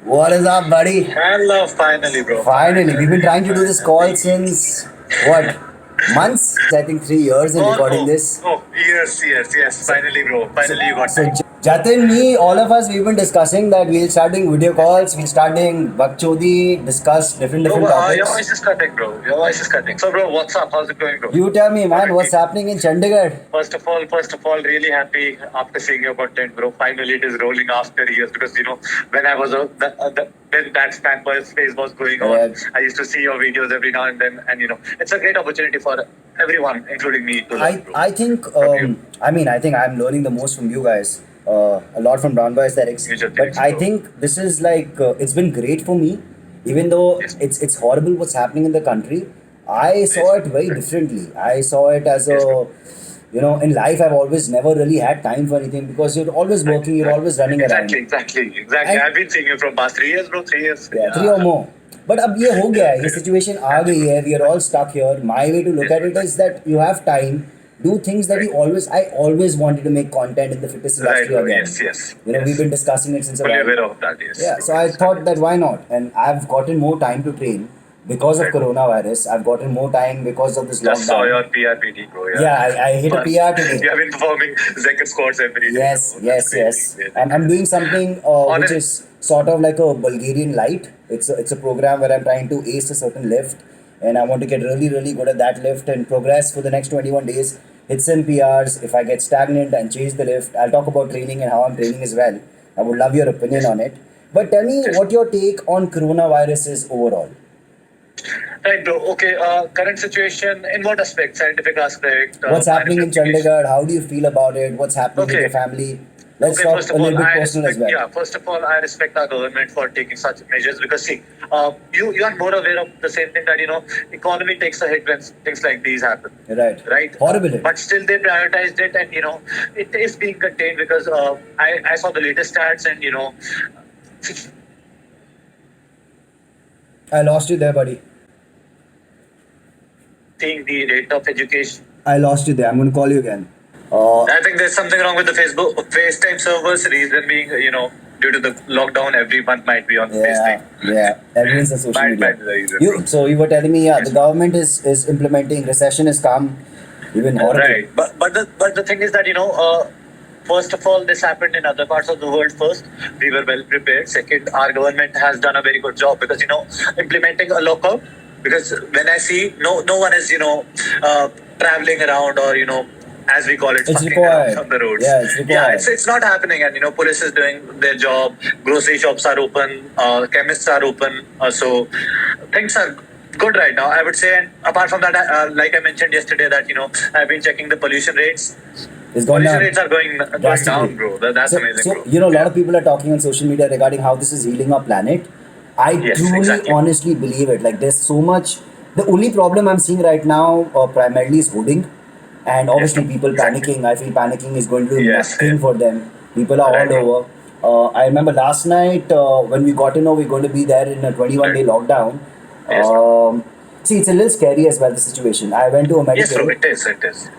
What is up, buddy? Hello, finally, bro. Finally, we've been trying to do this call since what? Months? I think 3 years in Oh, recording oh, this. oh, yes. Finally, bro. Finally, you got So, time. Jatin, me, all of us, we've been discussing that we'll start doing video calls, we'll start doing bakchodi, discuss Bro, different your topics. voice is cutting, bro. Your voice is cutting. So, bro, what's up? How's it going, bro? You tell me, man, what's Alright. happening in Chandigarh? First of all, really happy after seeing your content, bro. Finally, it is rolling after years because when I was when that fanboy phase was going on, Correct. I used to see your videos every now and then, and it's a great opportunity for everyone, including me, to learn, bro. I think From you. I think I'm learning the most from you guys. A lot from Brown Boy Aesthetics. Major But things, I bro. think this is like it's been great for me, even though Yes. it's horrible what's happening in the country. I saw it very differently. I saw it as Yes, a bro. in life I've always never really had time for anything because you're always working, you're always running around. Exactly. And I've been seeing you from past 3 years, bro. 3 years. yeah, 3 or more. But अब ये हो गया है, ये situation आ गई है. We are all stuck here. My way to look at it is that you have time. Do things that I always wanted to make content in the fitness Right, industry bro. again. Yes. We've been discussing it since a Fully while. aware of that, yes. Yeah, so I thought that why not? And I've gotten more time to train because of Right. coronavirus. I've gotten more time because of this Just saw lockdown. your PRPT, bro. Yeah, I hit a PR today. You have been performing second squats every day. Yes, bro. That's yes. crazy. I'm doing something which Honest- is sort of like a Bulgarian light. It's a program where I'm trying to ace a certain lift, and I want to get really good at that lift and progress for the next 21 days. Hit some PRs. If I get stagnant and change the lift, I'll talk about training and how I'm training as well. I would love your opinion on it. But tell me what your take on coronavirus is overall. Right, bro. Okay. Current situation in what aspect? Scientific aspect. What's happening in Chandigarh? How do you feel about it? What's happening with Okay. your family? Let's Okay, talk first a of all, little bit I personal as respect, well. yeah, first of all, I respect our government for taking such measures because see, you are more aware of the same thing that economy takes a hit when things like these happen, Right. right? Horrible hit. But still, they prioritized it, and it is being contained because I saw the latest stats, and I lost you there, buddy. seeing the rate of education. I lost you there. I'm going to call you again. I think there's something wrong with the FaceTime servers. Reason being, due to the lockdown, everyone might be on FaceTime. Yeah. Everyone's on social Might media. be the reason. So you were telling me, yeah, the government is implementing. Recession has come. Even horrible. Right, but the thing is that first of all, this happened in other parts of the world. First, we were well prepared. Second, our government has done a very good job because implementing a lockout. Because when I see no one is traveling around or as we call it, It's fucking required. around on the roads. Yeah, it's required. It's not happening, and police is doing their job. Grocery shops are open. Chemists are open. So things are good right now, I would say. And apart from that, like I mentioned yesterday, that I've been checking the pollution rates. It's gone Pollution down. rates are going Drastically. down, bro. That's So, amazing, bro. a lot of people are talking on social media regarding how this is healing our planet. I Yes, truly, exactly. honestly believe it. Like, there's so much. The only problem I'm seeing right now, primarily, is hoarding, and obviously, people exactly. panicking. I feel panicking is going to do Yes, nothing yeah. for them. People are Right. all over. I remember last night when we got to know we're going to be there in a 21-day lockdown. Yes. See, it's a little scary as well, the situation. I went to a medical. Yes, bro. It is.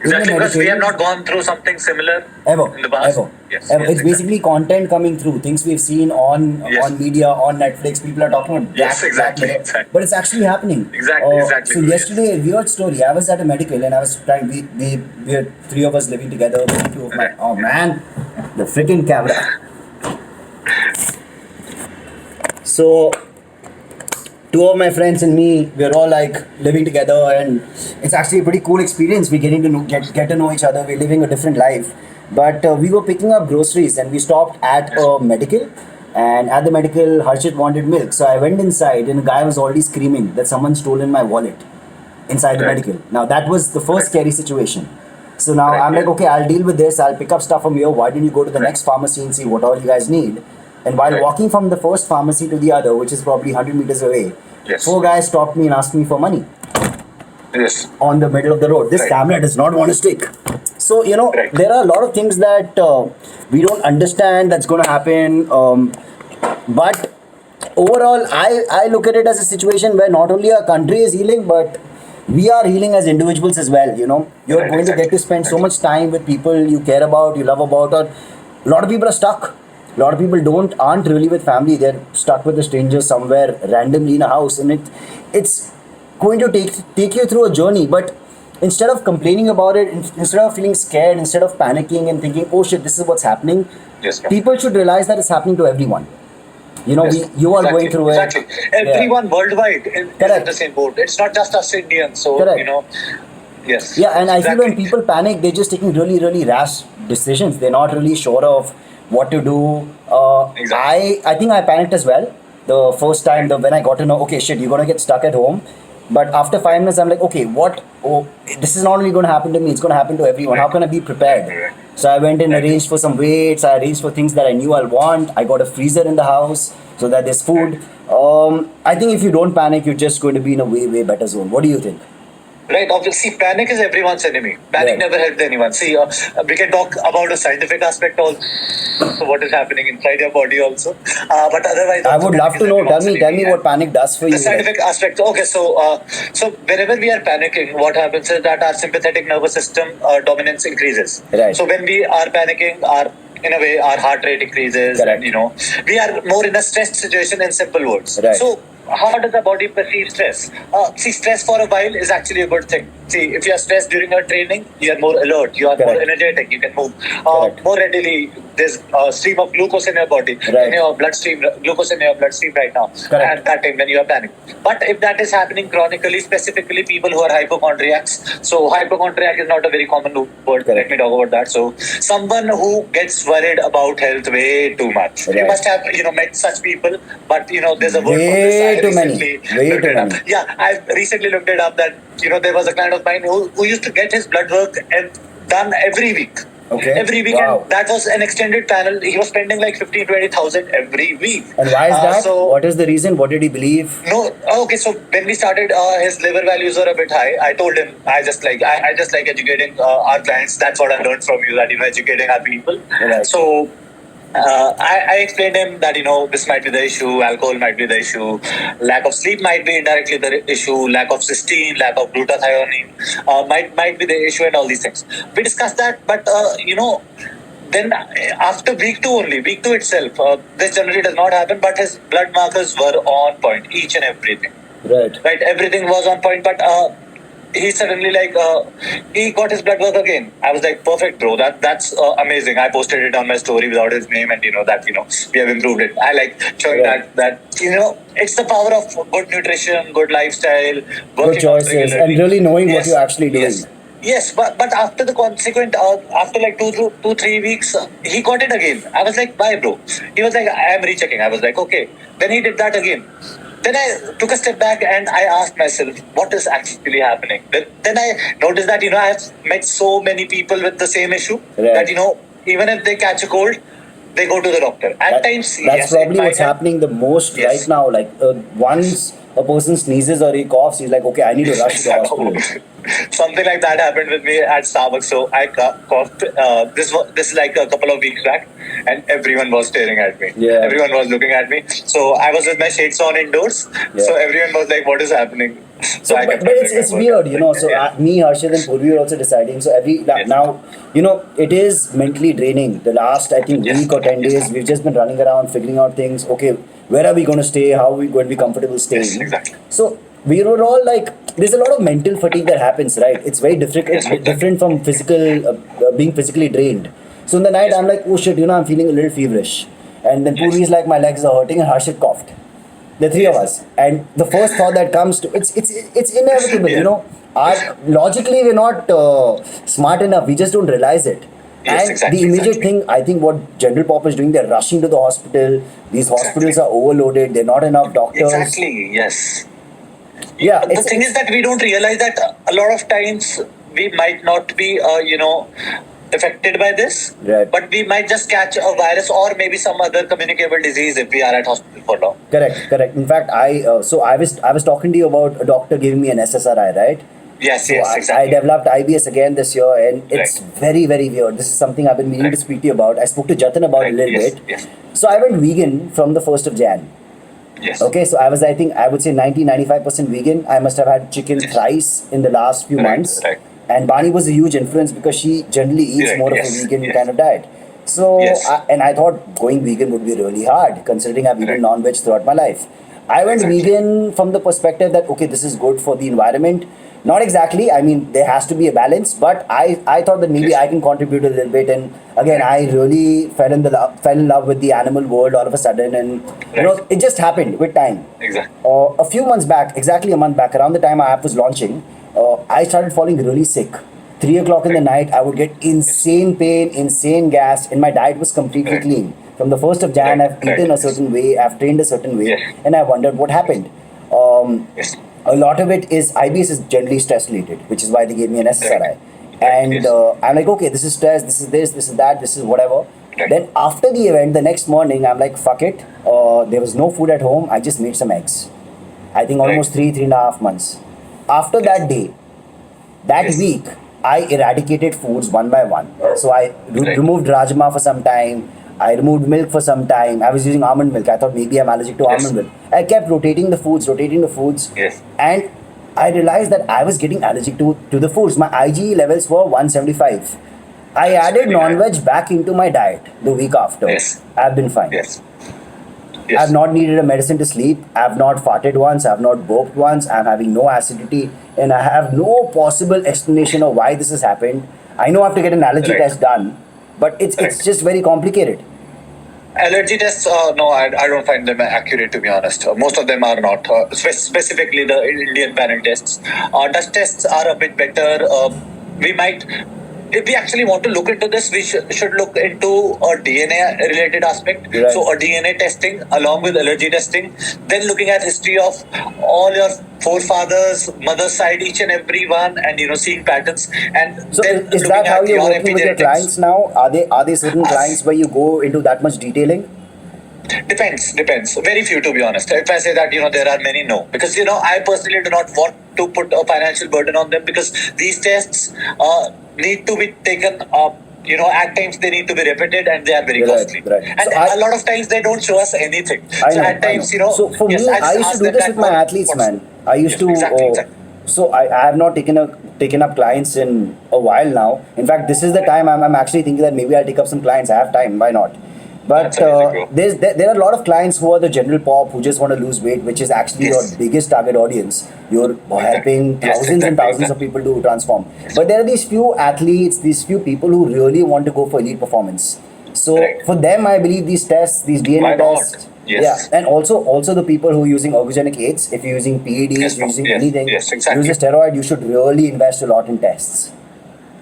Exactly, because we have not gone through something similar Ever. in the past. Ever. Yes. Ever. yes, It's basically content coming through, things we've seen on Yes. media, on Netflix. People are talking about Yes, Black exactly, Mirror, exactly. but it's actually happening. Exactly, So bro, yesterday, weird story. I was at a medical and I was trying. We had three of us living together. Two of my, Right. oh man, the freaking camera. So two of my friends and me, we're all like living together, and it's actually a pretty cool experience. We're getting to get to know each other. We're living a different life. But we were picking up groceries, and we stopped at a medical. And at the medical, Harshit wanted milk, so I went inside, and a guy was already screaming that someone stolen my wallet inside the Right. medical. Now that was the first scary situation. So now Right, I'm like, yeah. okay, I'll deal with this. I'll pick up stuff from here. Why don't you go to the next pharmacy and see what all you guys need? And while Right. walking from the first pharmacy to the other, which is probably 100 meters away, Yes. four guys stopped me and asked me for money Yes. on the middle of the road. This Right. camera does not want to stick. So, Right. there are a lot of things that we don't understand that's going to happen. But overall, I look at it as a situation where not only our country is healing, but we are healing as individuals as well. You're Right, going to get to spend so much time with people you care about, you love about, or a lot of people are stuck. A lot of people aren't really with family. They're stuck with a stranger somewhere randomly in a house, and it's going to take you through a journey. But instead of complaining about it, instead of feeling scared, instead of panicking and thinking, "Oh shit, this is what's happening," Yes, sir. people should realize that it's happening to everyone. You know, Yes, you are exactly, going through exactly. it. Yeah. Everyone worldwide is in Correct. the same boat. It's not just us Indians. So, Correct. you know, yes. Yeah, and I feel when exactly. people panic, they're just taking really, really rash decisions. They're not really sure of what to do. Exactly. I think I panicked as well the first time. When I got to know, okay, shit, you're gonna get stuck at home. But after 5 minutes, I'm like, okay, what? Oh, this is not only going to happen to me; it's going to happen to everyone. How can I be prepared? So I went and arranged for some weights. I arranged for things that I knew I'll want. I got a freezer in the house so that there's food. I think if you don't panic, you're just going to be in a way, way better zone. What do you think? Right, obviously, panic is everyone's enemy. Panic Yeah. never helped anyone. See, we can talk about the scientific aspect also, what is happening inside your body also. But otherwise, I also would panic love is to know. everyone's Tell enemy. me what panic does for The you. scientific aspect. Okay, so whenever we are panicking, what happens is that our sympathetic nervous system dominance increases. Right. So when we are panicking, in a way, our heart rate increases, Correct. and we are more in a stressed situation. In simple words. Right. So how does the body perceive stress? See, stress for a while is actually a good thing. See, if you are stressed during your training, you are more alert, you are more Correct. energetic, you can move Correct. more readily. There's a stream of glucose in your body, Right. in your bloodstream, glucose in your bloodstream right now. Correct. At that time when you are panicked. But if that is happening chronically, specifically people who are hypochondriacs, so hypochondriac is not a very common word. Correct. Let me talk about that. So someone who gets worried about health way too much. You Right. must have met such people, but there's a word for this. Way I too many. recently Way looked too it up. many. Yeah, I recently looked it up that there was a client of mine who used to get his blood work done every week. Okay. Every week, Wow. and that was an extended panel. He was spending like 15,000-20,000 every week. And why is that? So What is the reason? What did he believe? no, okay. So when we started, his liver values were a bit high. I told him I just like educating our clients. That's what I learned from you. That educating our people. Right. So I explained him that this might be the issue. Alcohol might be the issue. Lack of sleep might be indirectly the issue. Lack of cysteine, lack of glutathione might be the issue, and all these things. We discussed that, but then after week two itself, this generally does not happen. But his blood markers were on point, each and everything. Right. Right, everything was on point, but he suddenly he got his blood work again. I was like, perfect, bro. That's amazing. I posted it on my story without his name, and we have improved it. I like showing Right. that it's the power of good nutrition, good lifestyle, Good working out choices and regularly. really knowing what Yes, you're actually doing. yes. Yes, but after the consequent, after like 2-3 weeks, he got it again. I was like, bye, bro. He was like, I am rechecking. I was like, okay. Then he did that again. Then I took a step back and I asked myself, what is actually happening? Then I noticed that, I have met so many people with the same issue Right. that, even if they catch a cold, they go to the doctor. At times, That's yes, it probably might what's help. happening the most Yes. right now. Like once a person sneezes or he coughs, he's like, okay, I need to rush to the hospital. Something like that happened with me at Starbucks. So I coughed. This is like a couple of weeks back, and everyone was staring at me. Yeah. Everyone was looking at me. So I was with my shades on indoors. Yeah. So everyone was like, "What is happening?" So, I but, kept but on it's doing my weird, work. So Yeah. me, Harshad, and Purvi are also deciding. So Yes. now, it is mentally draining. The last, I think, Yes. week or 10 days, we've just been running around figuring out things. Okay, where are we going to stay? How are we going to be comfortable staying? Yes, exactly. So we were all like, there's a lot of mental fatigue that happens, right? It's very different, Yes, exactly. different from being physically drained. So in the night, Yes. I'm like, oh shit, I'm feeling a little feverish. And then Yes. Purvi is like, my legs are hurting, and Harshad coughed. The three of us, and the first thought that comes to it's inevitable. Yeah. Logically we're not smart enough. We just don't realize it. Yes, And exactly, the immediate exactly. thing, I think, what general pop is doing, they're rushing to the hospital. These hospitals are overloaded. There are not enough doctors. Exactly. Yes. Yeah, The thing is that we don't realize that a lot of times we might not be, affected by this, Right. but we might just catch a virus or maybe some other communicable disease if we are at hospital for long. correct. In fact, I was talking to you about a doctor giving me an SSRI, right? Yes, So yes, I exactly. developed IBS again this year, and it's Right. very, very weird. This is something I've been meaning to Right. speak to you about. I spoke to Jatin about it a Right, little yes, bit. yes. So I went vegan from the 1st of Jan. Yes. Okay, so I think I would say 90-95% vegan. I must have had chicken thrice in the last few Right, months. right. And Bani was a huge influence because she generally eats Right, more of yes, a vegan yes. kind of diet. So, Yes. and I thought going vegan would be really hard, considering I've eaten Right. non-veg throughout my life. I went Exactly. vegan from the perspective that okay, this is good for the environment. Not exactly. I mean, there has to be a balance, but I thought that maybe Yes. I can contribute a little bit. And again, Right. I really fell in love with the animal world all of a sudden, and Right. it just happened with time. Exactly. A few months back, exactly a month back, around the time our app was launching, I started falling really sick. 3 o'clock in the Right. night, I would get Yes. insane pain, insane gas, and my diet was completely Right. clean. From the 1st of Jan, Right. I've Right. eaten a Yes. certain way, I've trained a certain way, Yes. and I wondered what happened. Um, Yes. a lot of it is IBS is generally stress related, which is why they gave me an SSRI. Right. Right. And Yes. I'm like, okay, this is stress, this is this, this is that, this is whatever. Right. Then after the event, the next morning, I'm like, fuck it. There was no food at home. I just made some eggs. I think almost Right. 3.5 months. After that day, that Yes. week, I eradicated foods one by one. So I Right. removed rajma for some time. I removed milk for some time. I was using almond milk. I thought maybe I'm allergic to Yes. almond milk. I kept rotating the foods. Yes. And I realized that I was getting allergic to the foods. My IgE levels were 175. I That's added really bad. non-veg back into my diet the week after. Yes. I've been fine. Yes. I've Yes. not needed a medicine to sleep. I've not farted once. I've not burped once. I'm having no acidity. And I have no possible explanation of why this has happened. I know I have to get an allergy Right. test done, but it's Right. just very complicated. Allergy tests, no, I don't find them accurate, to be honest. Most of them are not. Specifically, the Indian panel tests. Dust tests are a bit better. We might, if we actually want to look into this, we should look into a DNA related aspect. Right. So, a DNA testing along with allergy testing. Then looking at history of all your forefathers, mother's side, each and every one, and seeing patterns. And So then is looking that how at you're your working with your epigenetics. clients now? Are they certain clients where you go into that much detailing? Depends. Very few, to be honest. If I say that, there are many, no. Because, I personally do not want to put a financial burden on them because these tests need to be taken up. At times they need to be repeated and they are very Right, costly. right. And So a lot of times they don't show us anything. I So know, at times, I know. So for yes, me, I I just used ask to do them this that, with my athletes, what's- man. I used Yes, to. exactly. So I have not taken up clients in a while now. In fact, this is the time I'm actually thinking that maybe I'll take up some clients. I have time. Why not? But That's amazing, bro. there are a lot of clients who are the general pop who just want to lose weight, which is actually Yes. your biggest target audience. You're helping Yes, thousands and exactly, thousands of people to transform. But there are these few athletes, these few people who really want to go for elite performance. So Right. for them, I believe these tests, these DNA Why not? tests, Yes. yeah, and also the people who are using ergogenic aids. If you're using PEDs, Yes, you're using yes, anything, yes, exactly. use a steroid, you should really invest a lot in tests.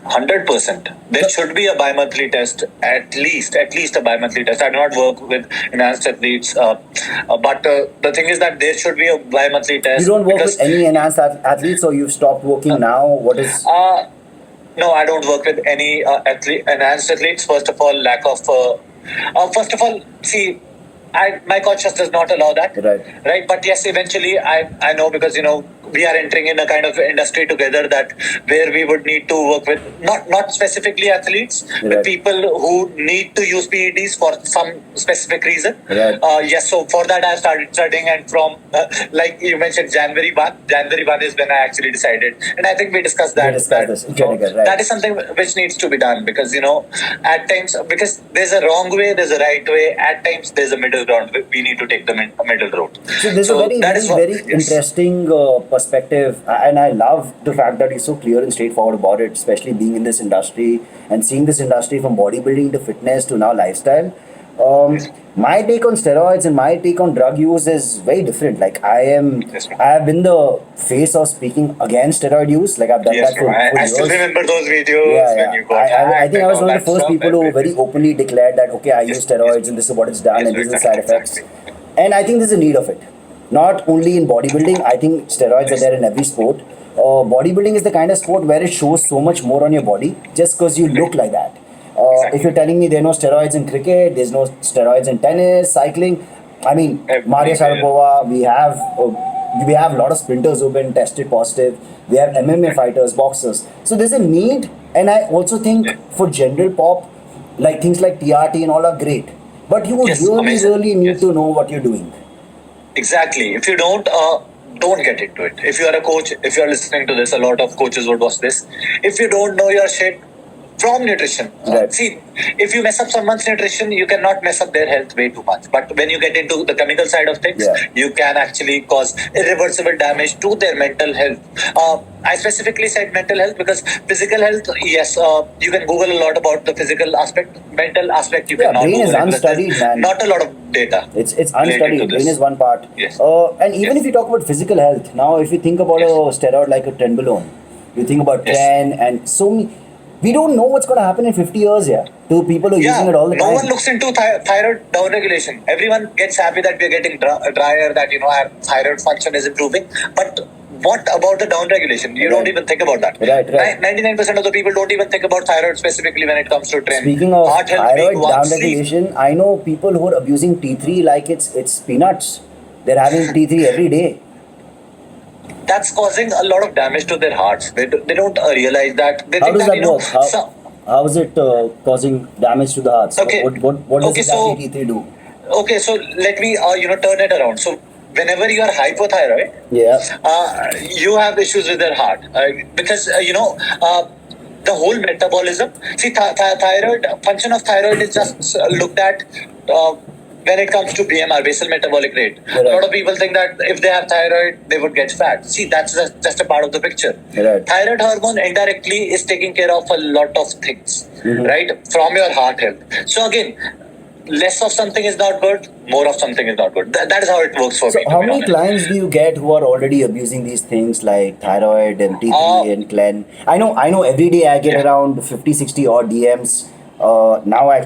100%. There should be a bi-monthly test, at least a bi-monthly test. I do not work with enhanced athletes, but the thing is that there should be a bi-monthly test. You don't work because, with any enhanced athletes, or you've stopped working now. What is? No, I don't work with any enhanced athletes. First of all, lack of. First of all, see, my coach just does not allow that. Right. But yes, eventually I know because we are entering in a kind of industry together that where we would need to work with not specifically athletes, Right. but people who need to use PEDs for some specific reason. Right. Yes, so for that I started studying, and from like you mentioned January 1 is when I actually decided, and I think we discussed that. We discussed this in Chandigarh, right. That is something which needs to be done because at times, because there's a wrong way, there's a right way. At times there's a middle ground. We need to take the middle road. So there's a very, that very, is what- very yes. interesting perspective, and I love the fact that you're so clear and straightforward about it, especially being in this industry and seeing this industry from bodybuilding to fitness to now lifestyle. My take on steroids and my take on drug use is very different. Like Yes, I have been the face of speaking against steroid use. Like I've done Yes, that bro. for I years. still remember those videos Yeah, when yeah. you got I hacked think I and was all one of that the first stuff. people who very openly declared that okay, I use steroids and this is what it's done Yes, and these are the exactly, side effects. exactly. And I think there's a need of it. Not only in bodybuilding, I think steroids are there in every sport. Bodybuilding is the kind of sport where it shows so much more on your body just because you look like that. Exactly. If you're telling me there are no steroids in cricket, there's no steroids in tennis, cycling. I mean, Maria Sharapova, we have a lot of sprinters who've been tested positive. We have MMA fighters, boxers. So there's a need, and I also think for general pop, like things like TRT and all are great. But you would Yes, really, amazing. really need Yes. to know what you're doing. Exactly. If you don't get into it. If you are a coach, if you are listening to this, a lot of coaches would watch this. If you don't know your shit, from nutrition. Right. See, if you mess up someone's nutrition, you cannot mess up their health way too much. But when you get into the chemical side of things, Yeah. you can actually cause irreversible damage to their mental health. I specifically said mental health because physical health, yes, you can Google a lot about the physical aspect. Mental aspect, you Yeah, cannot brain is Google it because there's unstudied, man. not a lot of data. It's related to unstudied. Brain this. is one part. Yes. And even if you talk about physical health, now if you think about Yes. a steroid like a trenbolone, you think about Yes. tren and so many. We don't know what's going to happen in 50 years, yeah. To people who are using it all the no time. one looks into thyroid downregulation. Everyone gets happy that we're getting drier, that our thyroid function is improving. But what about the downregulation? You don't Right. even think about that. Right. 99% of the people don't even think about thyroid specifically when it comes to trend. Speaking of Heart health thyroid being one, sleep. downregulation, I know people who are abusing T3 like it's peanuts. They're having T3 every day. That's causing a lot of damage to their hearts. They don't realize that. They How think does that, that work? How is it causing damage to the hearts? Okay. What does Okay, exactly so- T3 do? Okay, so let me turn it around. So whenever you are hypothyroid, Yeah. you have issues with your heart because the whole metabolism. See, thyroid function of thyroid is just looked at. When it comes to BMR, basal metabolic rate, Right. a lot of people think that if they have thyroid, they would get fat. See, that's just a part of the picture. Right. Thyroid hormone indirectly is taking care of a lot of things, right, from your heart health. So again, less of something is not good, more of something is not good. That is how it works for So me. to how be many honest. clients do you get who are already abusing these things like thyroid and T3 and Clen? I know every day I get Yeah. around 50, 60 odd DMs. Now I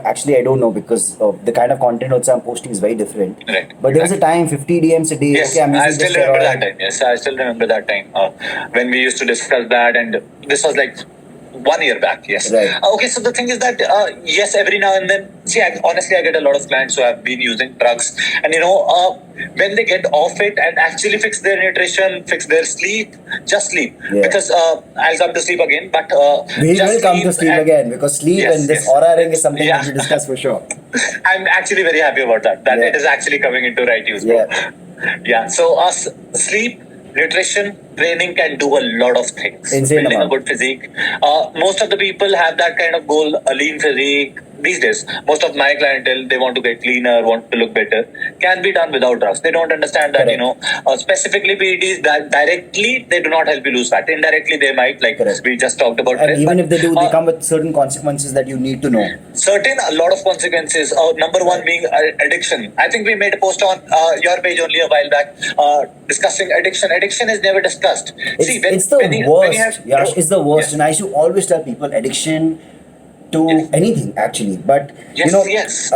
don't know because the kind of content also I'm posting is very different. Right. But there was a time 50 DMs a day. Yes, Okay, I'm using I still this remember steroid. that time. Yes, I still remember that time when we used to discuss that, and this was like 1 year back. Yes. Right. Okay, so the thing is that yes, every now and then. See, honestly, I get a lot of clients who have been using drugs, and when they get off it and actually fix their nutrition, fix their sleep, just sleep. Yeah. Because I'll come to sleep again, but We just will come to sleep and- again because sleep Yes, and this yes. Oura Ring is something Yeah. we should discuss for sure. I'm actually very happy about that. That Yeah. it is actually coming into right use, bro. Yeah. Yeah. So sleep, nutrition, training can do a lot of things. Insane Building amount. a good physique. Most of the people have that kind of goal, a lean physique. These days, most of my clientele, they want to get leaner, want to look better. Can be done without drugs. They don't understand that, Correct. specifically PEDs that directly, they do not help you lose fat. Indirectly, they might, like Correct. we just talked about. And it, even but, if they do, they come with certain consequences that you need to know. a lot of consequences. Number one being addiction. I think we made a post on your page only a while back discussing addiction. Addiction is never discussed. It's the worst. Yash, it's the worst. And I should always tell people addiction to anything actually. But Yes, yes.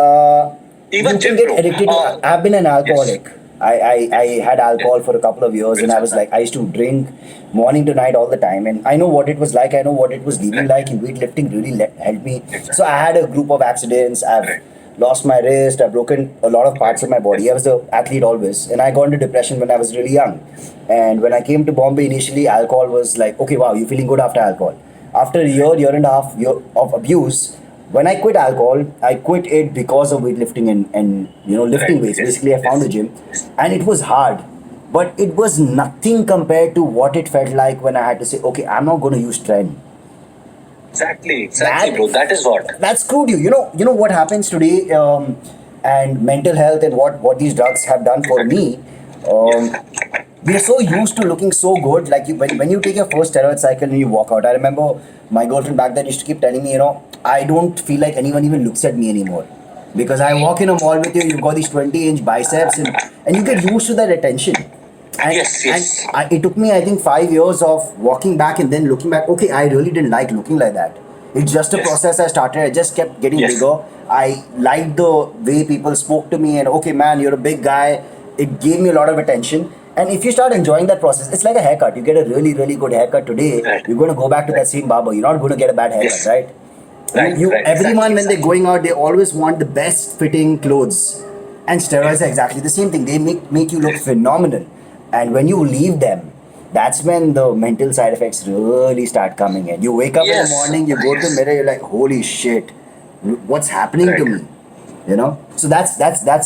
Even you gym, can get bro. addicted to. I've been an alcoholic. I had alcohol for a couple of years, and I was like, I used to drink morning to night all the time, and I know what it was like. I know what it was living like. And weightlifting really helped me. So I had a group of accidents. I've lost my wrist. I've broken a lot of parts of my body. I was an athlete always, and I got into depression when I was really young. And when I came to Bombay initially, alcohol was like, okay, wow, you're feeling good after alcohol. After a year and a half of abuse, when I quit alcohol, I quit it because of weightlifting and lifting Right, weights. yes, Basically, I found a gym, and it was hard, but it was nothing compared to what it felt like when I had to say, okay, I'm not going to use trend. Exactly, That- bro. That is what. That screwed you. You know what happens today, and mental health and what these drugs have done for me. We are so used to looking so good. Like when you take your first steroid cycle and you walk out. I remember my girlfriend back then used to keep telling me, I don't feel like anyone even looks at me anymore. Because I walk in a mall with you, you've got these 20-inch biceps and you get used to that attention. And, Yes. and it took me, I think, 5 years of walking back and then looking back. Okay, I really didn't like looking like that. It's just a Yes. process I started. I just kept getting Yes. bigger. I liked the way people spoke to me and, okay, man, you're a big guy. It gave me a lot of attention. And if you start enjoying that process, it's like a haircut. You get a really, really good haircut today. Right. You're going to go back to that same barber. You're not going to get a bad haircut, Yes. right? Right, right, Everyone, exactly, when they're going out, they always want the best fitting clothes. And steroids are exactly the same thing. They make you look phenomenal. And when you leave them, that's when the mental side effects really start coming in. You wake up in the Yes. morning, you go to the mirror, you're like, holy shit, what's happening to Right. me? So that's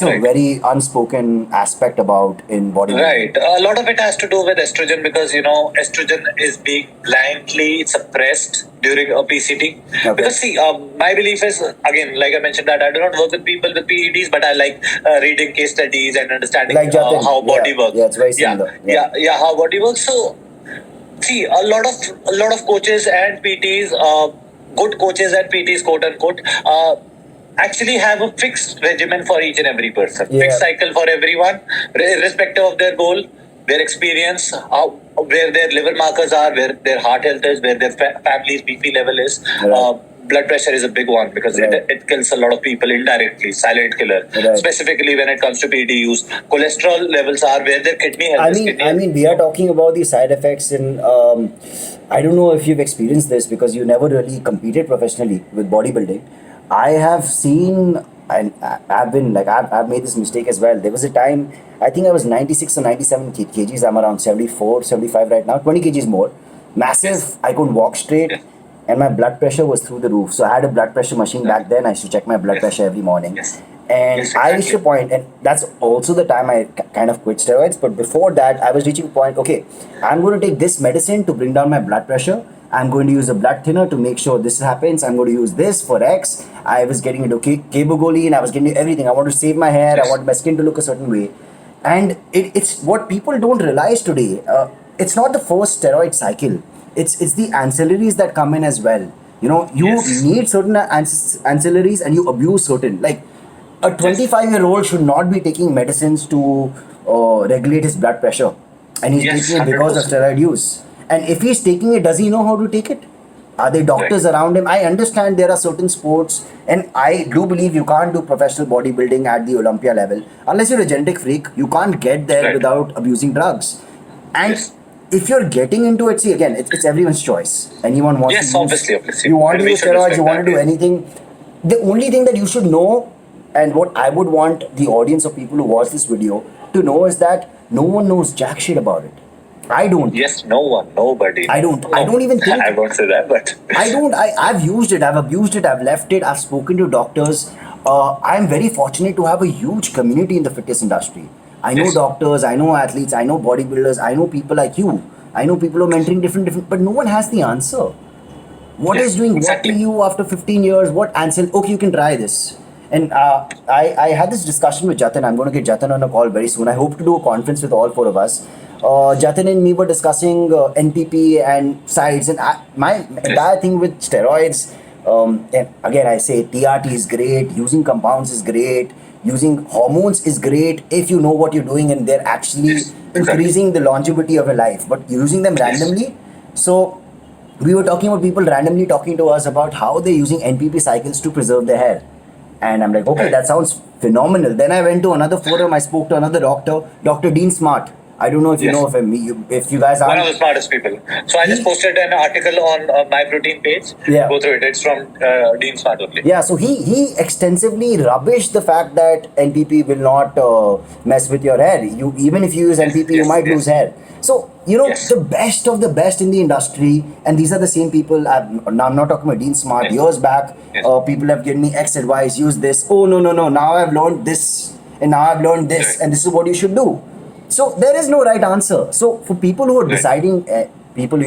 a Right. very unspoken aspect about in bodybuilding. Right. A lot of it has to do with estrogen because estrogen is being blindly suppressed during obesity. Okay. Because see, my belief is again, like I mentioned, that I do not work with people with PEDs, but I like reading case studies and understanding Like Jatin. how body works. Yeah, it's very similar. Yeah, how body works. So see, a lot of coaches and PTs, good coaches and PTs, quote unquote, actually have a fixed regimen for each and every person, Yeah. fixed cycle for everyone, irrespective of their goal, their experience, where their liver markers are, where their heart health is, where their family's BP level is. Right. Blood pressure is a big one because Right. it kills a lot of people indirectly, silent killer. Right. Specifically when it comes to PD use, cholesterol levels are where their kidney health is. I mean, we are talking about the side effects in. I don't know if you've experienced this because you never really competed professionally with bodybuilding. I have seen, and I've been like, I've made this mistake as well. There was a time, I think I was 96 or 97 kgs. I'm around 74, 75 right now, 20 kgs more. Massive. I couldn't walk straight. Yes. And my blood pressure was through the roof. So I had a blood pressure machine back then. I used to check my blood Yes. pressure every morning. Yes. And Yes, I reached a exactly. point, and that's also the time I kind of quit steroids. But before that, I was reaching a point, okay, I'm going to take this medicine to bring down my blood pressure. I'm going to use a blood thinner to make sure this happens. I'm going to use this for X. I was getting into Cabogoline. I was getting everything. I want to save my hair. Yes. I want my skin to look a certain way. And it's what people don't realize today. It's not the first steroid cycle. It's the ancillaries that come in as well. You Yes. need certain ancillaries and you abuse certain. Like a 25-year-old should not be taking medicines to regulate his blood pressure, and he's Yes, taking it because of 100%. steroid use. And if he's taking it, does he know how to take it? Are there doctors around him? I understand there are certain sports, and I do believe you can't do professional bodybuilding at the Olympia level unless you're a genetic freak. You can't get there Right. without abusing drugs. And Yes. if you're getting into it, see again, it's everyone's choice. Anyone wants Yes, to use. obviously. You want And to we use should steroids. respect You want to that, do yes. anything. The only thing that you should know, and what I would want the audience of people who watch this video to know, is that no one knows jack shit about it. I don't. Yes, no one, nobody. I don't. I don't even think. I won't say that, but I don't. I've used it. I've abused it. I've left it. I've spoken to doctors. I'm very fortunate to have a huge community in the fitness industry. I know Yes. doctors. I know athletes. I know bodybuilders. I know people like you. I know people who are mentoring different. But no one has the answer. What Yes, is doing exactly. what to you after 15 years? What answer? Okay, you can try this. And I had this discussion with Jatin. I'm going to get Jatin on a call very soon. I hope to do a conference with all four of us. Jatin and me were discussing NPP and sides, and my entire thing with steroids. And again, I say TRT is great. Using compounds is great. Using hormones is great if you know what you're doing and they're actually Yes, exactly. increasing the longevity of your life. But using them Yes. randomly, so we were talking about people randomly talking to us about how they're using NPP cycles to preserve their hair. And I'm like, okay, Right. that sounds phenomenal. Then I went to another forum. I spoke to another doctor, Dr. Dean Smart. I don't know if you Yes. know of him. If you guys one of the aren't. smartest people. So I just He- posted an article on MyProtein page. Yeah. Go through it. It's from Dean Smart only. Yeah, so he extensively rubbished the fact that NPP will not mess with your hair. You even if you use NPP, you yes, might yes. lose hair. So Yes. the best of the best in the industry, and these are the same people. Now I'm not talking about Dean Smart. Yes. Years back, Yes. people have given me X advice. Use this. Oh no. Now I've learned this, and now I've learned this, Right. and this is what you should do. So there is no right answer. So for people who are Right. deciding, people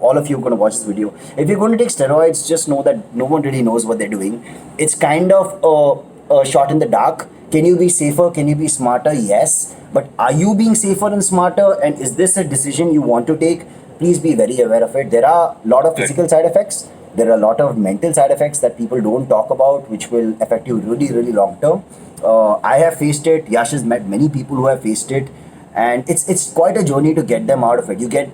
all of you are going to watch this video. If you're going to take steroids, just know that no one really knows what they're doing. It's kind of a shot in the dark. Can you be safer? Can you be smarter? Yes. But are you being safer and smarter? And is this a decision you want to take? Please be very aware of it. There are a lot of Right. physical side effects. There are a lot of mental side effects that people don't talk about, which will affect you really, really long term. I have faced it. Yash has met many people who have faced it, and it's quite a journey to get them out of it. You get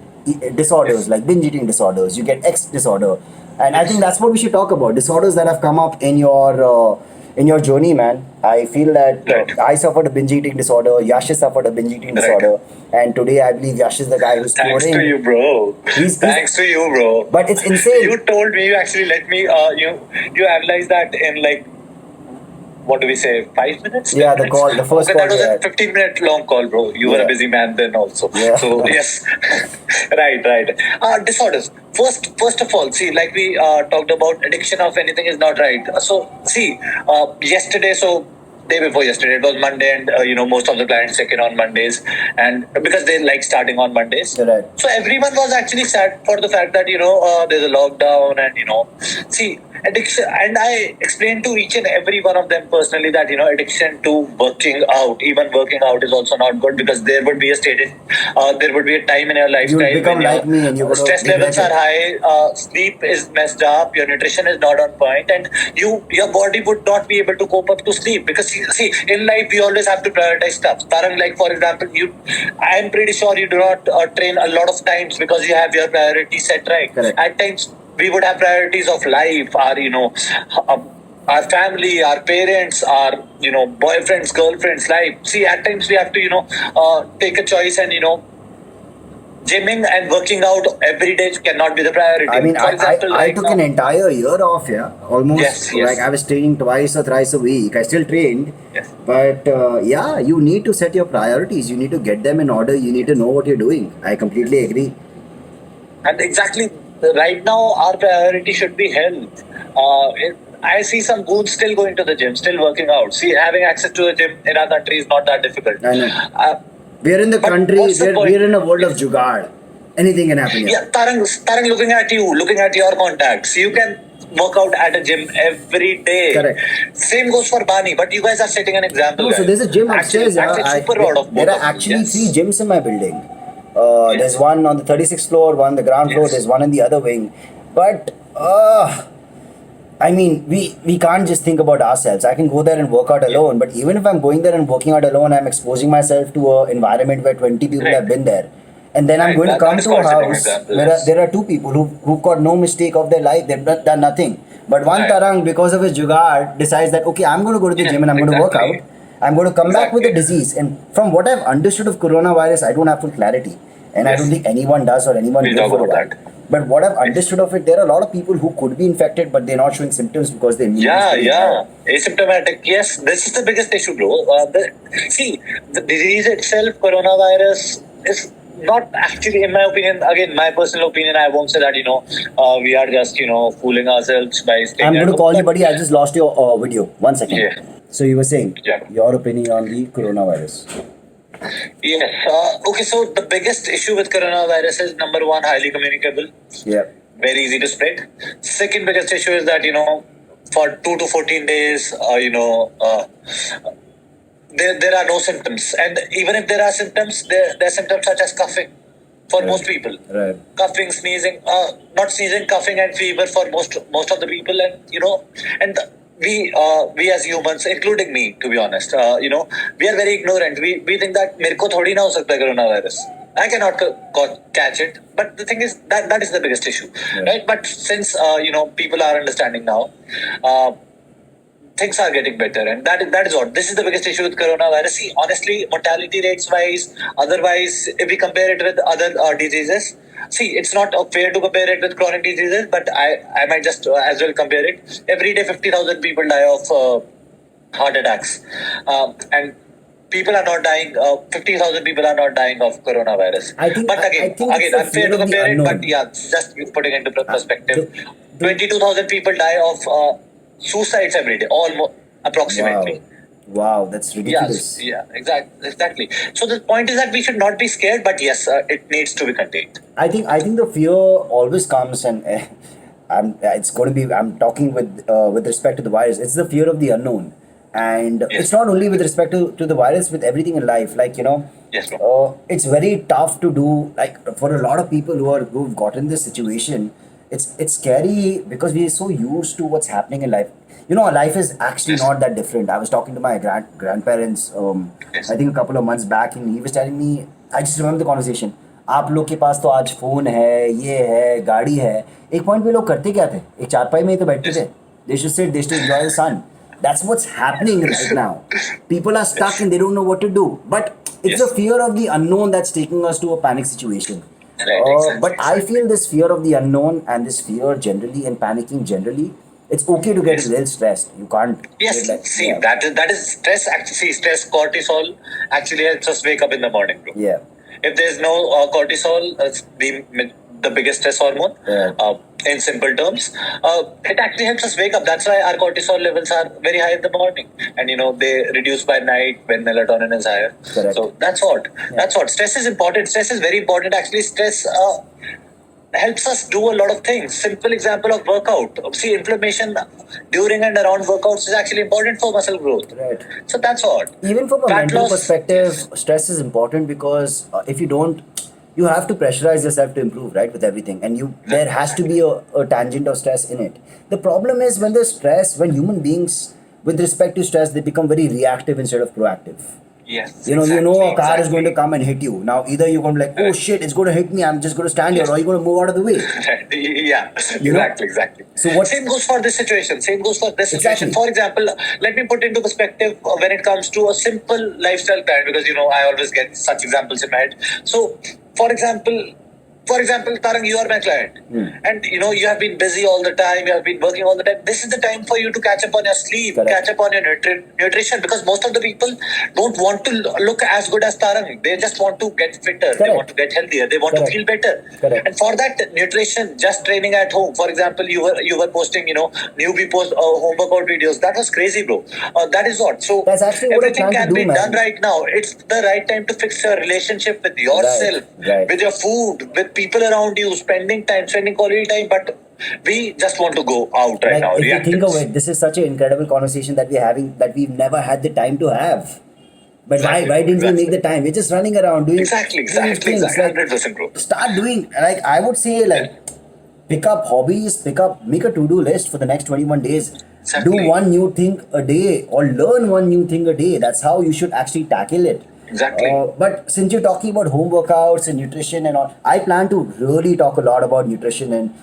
disorders Yes. like binge eating disorders. You get X disorder, and I Yes. think that's what we should talk about. Disorders that have come up in your journey, man. I feel that Right. I suffered a binge eating disorder. Yash has suffered a binge eating Right. disorder, and today I believe Yash is the guy who's Thanks touring. to you, bro. He's- Thanks to you, bro. But it's insane. You told me. You actually let me. You analyze that in like what do we say, 5 minutes? Yeah, 10 the minutes? call, the first Okay, call that was we a had. 15-minute long call, bro. You were Yeah. a busy man then also. Yeah. So yes, right. Disorders. First of all, see, like we talked about, addiction of anything is not right. So see, yesterday, so day before yesterday, it was Monday, and most of the clients check in on Mondays, and because they like starting on Mondays. You're right. So everyone was actually sad for the fact that there's a lockdown, and see, addiction. And I explained to each and every one of them personally that addiction to working out, even working out, is also not good, because there would be a there would be a time in your You'll lifestyle become when like me and you're going stress to regret levels are it. high, sleep is messed up, your nutrition is not on point, and your body would not be able to cope up to sleep, because see, in life we always have to prioritize stuff. Tarang, like for example, I'm pretty sure you do not train a lot of times because you have your priorities set right. Correct. At times we would have priorities of life, our family, our parents, our boyfriends, girlfriends, life. See, at times we have to take a choice, and gymming and working out every day cannot be the priority. I mean, For example, I right took now, an entire year off, yeah. Almost Yes. like I was training twice or thrice a week. I still trained. Yes. But yeah, you need to set your priorities. You need to get them in order. You need to know what you're doing. I completely agree. And exactly, right now our priority should be health. I see some goons still going to the gym, still working out. See, having access to a gym in our country is not that difficult. I know. We're in the but country, what's the point? we're in a world of jugaad. Anything can happen here. Yeah, Tarang, looking at you, looking at your contacts, you can work out at a gym every day. Correct. Same goes for Bani, but you guys are setting an example. No, so guys. there's a gym upstairs. Actually super proud of both there are of you. actually Yes. 3 gyms in my building. Yes. There's one on the 36th floor, one on the ground floor, Yes. there's one in the other wing. But I mean, we can't just think about ourselves. I can go there and work out alone, but even if I'm going there and working out alone, I'm exposing myself to an environment where 20 people Right. have been there. And then I'm Right, going to that come is to a called setting house example, where yes. there are 2 people who've got no mistake of their life, they've done nothing. But one Right. Tarang, because of his jugaad, decides that, okay, I'm going to go to the Yeah, gym and I'm going to work exactly. out. I'm going to come back with a Exactly. disease. And from what I've understood of coronavirus, I don't have full clarity. And I Yes. don't think anyone does or anyone We'll will talk for a about while. that. But what I've understood of it, there are a lot of people who could be infected, but they're not showing symptoms because their immunity is pretty high. Asymptomatic. Yes, this is the biggest issue, bro. See, the disease itself, coronavirus, is not actually, in my opinion, again, my personal opinion, I won't say that, we are just, fooling ourselves by staying I'm at going to home, call you, but- buddy. I just lost your video. 1 second. Yeah. So you were saying Yeah. your opinion on the coronavirus. Yes. Okay, so the biggest issue with coronavirus is, number one, highly communicable, Yeah. very easy to spread. Second biggest issue is that, for 2 to 14 days, there are no symptoms. And even if there are symptoms, there are symptoms such as coughing for Right. most people. Right. Coughing, sneezing, not sneezing, coughing and fever for most of the people. And, and we as humans, including me, to be honest, we are very ignorant. We think that मेरे को थोड़ी ना हो सकता है coronavirus. I cannot catch it. But the thing is that is the biggest issue, right? But since people are understanding now, things are getting better, and that is what, this is the biggest issue with coronavirus. See, honestly, mortality rates wise, otherwise, if we compare it with other diseases, see, it's not fair to compare it with chronic diseases, but I might just as well compare it. Every day 50,000 people die of heart attacks, and people are not dying. 50,000 people are not dying of coronavirus. I think- but I again, think it's the unfair fear to of the compare it. unknown. But yeah, just putting into perspective, the- 22,000 people die of suicides every day, almost approximately. Wow, that's ridiculous. Yeah, exactly. So the point is that we should not be scared, but yes, it needs to be contained. I think the fear always comes, and it's going to be. I'm talking with respect to the virus. It's the fear of the unknown, and Yes. it's not only with respect to the virus. With everything in life, like Yes, bro. it's very tough to do. Like for a lot of people who've gotten this situation, it's scary because we are so used to what's happening in life. Life is actually Yes. not that different. I was talking to my grandparents. Yes. I think a couple of months back, and he was telling me. I just remember the conversation. आप लोग के पास तो आज phone है, ये है, गाड़ी है. एक पॉइंट पे लोग करते क्या थे? एक चारपाई में ही तो बैठते थे. They should sit, they should enjoy the sun. That's what's happening right now. People are stuck and they don't know what to do. But it's Yes. the fear of the unknown that's taking us to a panic situation. Right, exactly, But I feel this fear of the unknown and this fear generally and panicking generally It's okay to get Yes. a little stressed. You can't. Yes, get like, see, yeah. that is stress. Actually, see, stress, cortisol actually helps us wake up in the morning, bro. Yeah. If there's no cortisol, the biggest stress hormone, Yeah. in simple terms, it actually helps us wake up. That's why our cortisol levels are very high in the morning, and they reduce by night when melatonin is higher. Correct. So that's what. That's what. Stress is important. Stress is very important. Actually, stress helps us do a lot of things. Simple example of workout. See, inflammation during and around workouts is actually important for muscle growth. Right. So that's what. Even from a Fat mental loss- perspective, stress is important because if you don't, you have to pressurize yourself to improve, right? With everything, and there has to be a tangent of stress in it. The problem is when there's stress, when human beings, with respect to stress, they become very reactive instead of proactive. Yes. You know a car is going to come and hit you. Now either you're going to be like, oh shit, it's going to hit me, I'm just going to stand here, or you're going to move out of the way. Yeah, You know? exactly. So what? Same goes for this situation. Exactly. Situation. For example, let me put into perspective when it comes to a simple lifestyle plan, because I always get such examples in my head. So, for example, Tarang, you are my client, and you have been busy all the time. You have been working all the time. This is the time for you to catch up on your sleep, Correct. catch up on your nutrition, because most of the people don't want to look as good as Tarang. They just want to get fitter. Correct. They want to get healthier. They want Correct. to feel better. Correct. And for that, nutrition, just training at home. For example, you were posting, newbie post home workout videos. That was crazy, bro. That is what. So That's actually what I'm everything trying to can do, be man. done right now. It's the right time to fix your relationship with yourself, Right. with your food, with people around you, spending quality time. But we just want to go out right Like now. if you think of Reactives. it, this is such an incredible conversation that we're having that we've never had the time to have. But Exactly, why didn't we exactly. make the time? We're just running around doing Exactly. things. Like 100%, bro. start doing, like I would say, like pick up hobbies, make a to-do list for the next 21 days. Exactly. Do one new thing a day or learn one new thing a day. That's how you should actually tackle it. Exactly. But since you're talking about home workouts and nutrition and all, I plan to really talk a lot about nutrition, and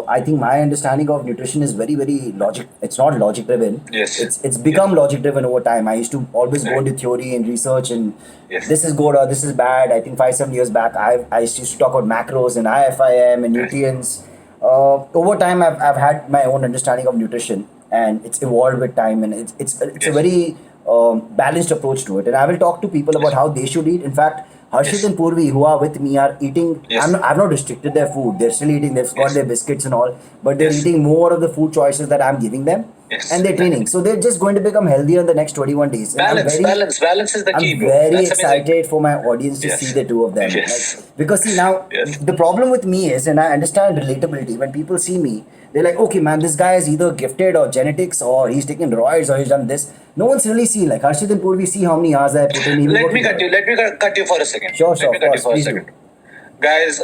I think my understanding of nutrition is very, very logic. It's not logic driven. Yes. It's become logic driven over time. I used to always go into theory and research and this is good or this is bad. I think 5-7 years back, I used to talk about macros and IFIM and nutrients. Over time, I've had my own understanding of nutrition, and it's evolved with time, and it's a very balanced approach to it. And I will talk to people about how they should eat. In fact, Harshit and Purvi, who are with me, are eating. Yes. I've not restricted their food. They're still eating. They've got Yes. their biscuits and all, but they're Yes. eating more of the food choices that I'm giving them. Yes. And they're training. So they're just going to become healthier in the next 21 days. And Balance is the key, I'm bro. very That's amazing. excited for my audience to Yes. see the two of them. Yes. Like, because see now, Yes. the problem with me is, and I understand relatability, when people see me, they're like, okay man, this guy is either gifted or genetics or he's taken steroids or he's done this. No one's really seen, like Harshit and Purvi see how many hours I put in. Let me cut you for a second. Sure, Let me of cut course, you for a please do. second. Guys,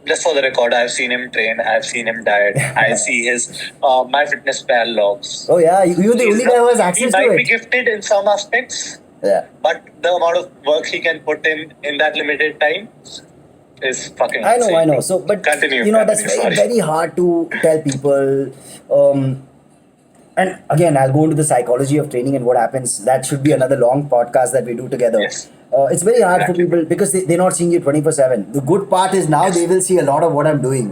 just for the record, I've seen him train, I've seen him diet, I see his MyFitnessPal logs. Oh yeah, you're the only guy who has He access to might be it. gifted in some aspects, Yeah. but the amount of work he can put in that limited time is fucking I know, insane. I know. So, but Continue, that's continue, very, sorry. very hard to tell people. And again, I'll go into the psychology of training and what happens. That should be another long podcast that we do together. Yes. It's very hard Exactly. for people because they're not seeing you 24/7. The good part is now they will see a lot of what I'm doing.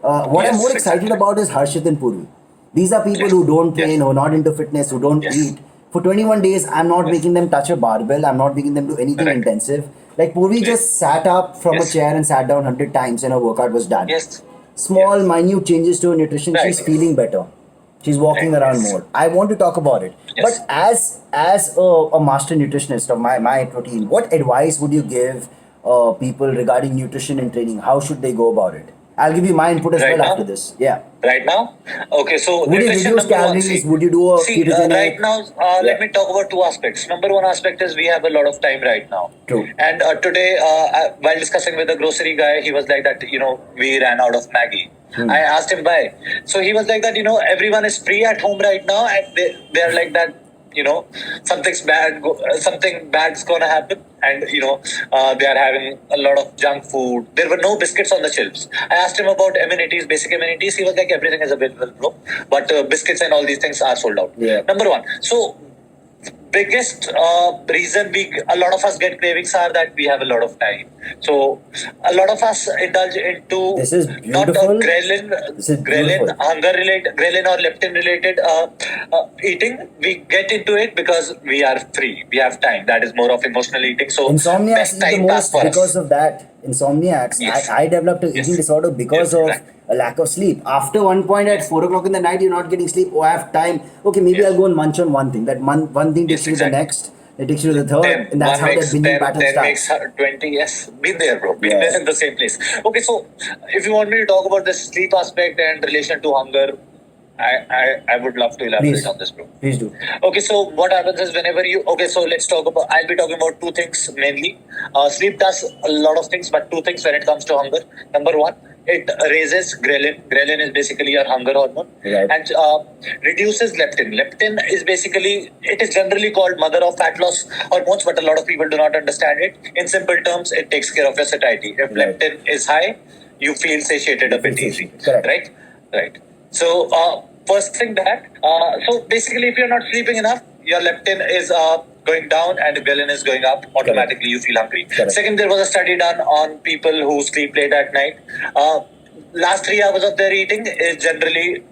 What I'm Yes, more excited exactly. about is Harshit and Puri. These are people Yes. who don't Yes. train, who are not into fitness, who don't Yes. eat. For 21 days, I'm not Yes. making them touch a barbell. I'm not making them do anything Correct. intensive. Like Puri Yes. just sat up from Yes. a chair and sat down 100 times and her workout was done. Yes. Small, Yes. minute changes to her nutrition. Right. She's feeling better. She's walking Right. around Yes. more. I want to talk about it. Yes. But as a master nutritionist of MyProtein, what advice would you give people regarding nutrition and training? How should they go about it? I'll give you my input as Right well now? after this. Yeah. Right now? Okay, so Would you nutrition reduce number one, calories? see. Would you do a See, ketogenic? right now, Yeah. let me talk about two aspects. Number one aspect is we have a lot of time right now. True. And today, while discussing with the grocery guy, he was like that, we ran out of Maggie. I asked him why. So he was like that, everyone is free at home right now, and they're like that, something bad's gonna happen, and they are having a lot of junk food. There were no biscuits on the shelves. I asked him about amenities, basic amenities. He was like, everything is available, bro, but biscuits and all these things are sold out. Yeah. Number one. So biggest reason a lot of us get cravings are that we have a lot of time. So a lot of us indulge into This is not beautiful. This is ghrelin, beautiful. hunger related, ghrelin or leptin related eating. We get into it because we are free. We have time. That is more of emotional eating. So Insomniacs best eat the time pass most for because us. of that. Insomniacs. Yes. I developed an Yes. eating disorder because Yes. of Exactly. a lack of sleep. After one point at 4 o'clock in the night, you're not getting sleep. Oh, I have time. Okay, maybe Yes. I'll go and munch on one thing. That one thing takes Yes. you to the Exactly. next. It takes you to the third, 10, and that's 1 how that makes binging 10, pattern 10 makes starts. 20. Yes, been there, bro. Been Yeah. there in the same place. Okay, so if you want me to talk about the sleep aspect and relation to hunger, I would love to elaborate Please, on this, bro. please do. Okay, so what happens is whenever you so let's talk about. I'll be talking about two things mainly. Sleep does a lot of things, but two things when it comes to hunger. Number one, it raises ghrelin. Ghrelin is basically your hunger hormone, Right. and reduces leptin. Leptin is basically, it is generally called mother of fat loss hormones, but a lot of people do not understand it. In simple terms, it takes care of your satiety. If Right. leptin is high, you feel satiated You a bit feel easy, satiated. Correct. right? Right. So first thing that so basically, if you're not sleeping enough, your leptin is going down and ghrelin is going up. Automatically, you feel hungry. Correct. Second, there was a study done on people who sleep late at night. Last 3 hours of their eating is generally,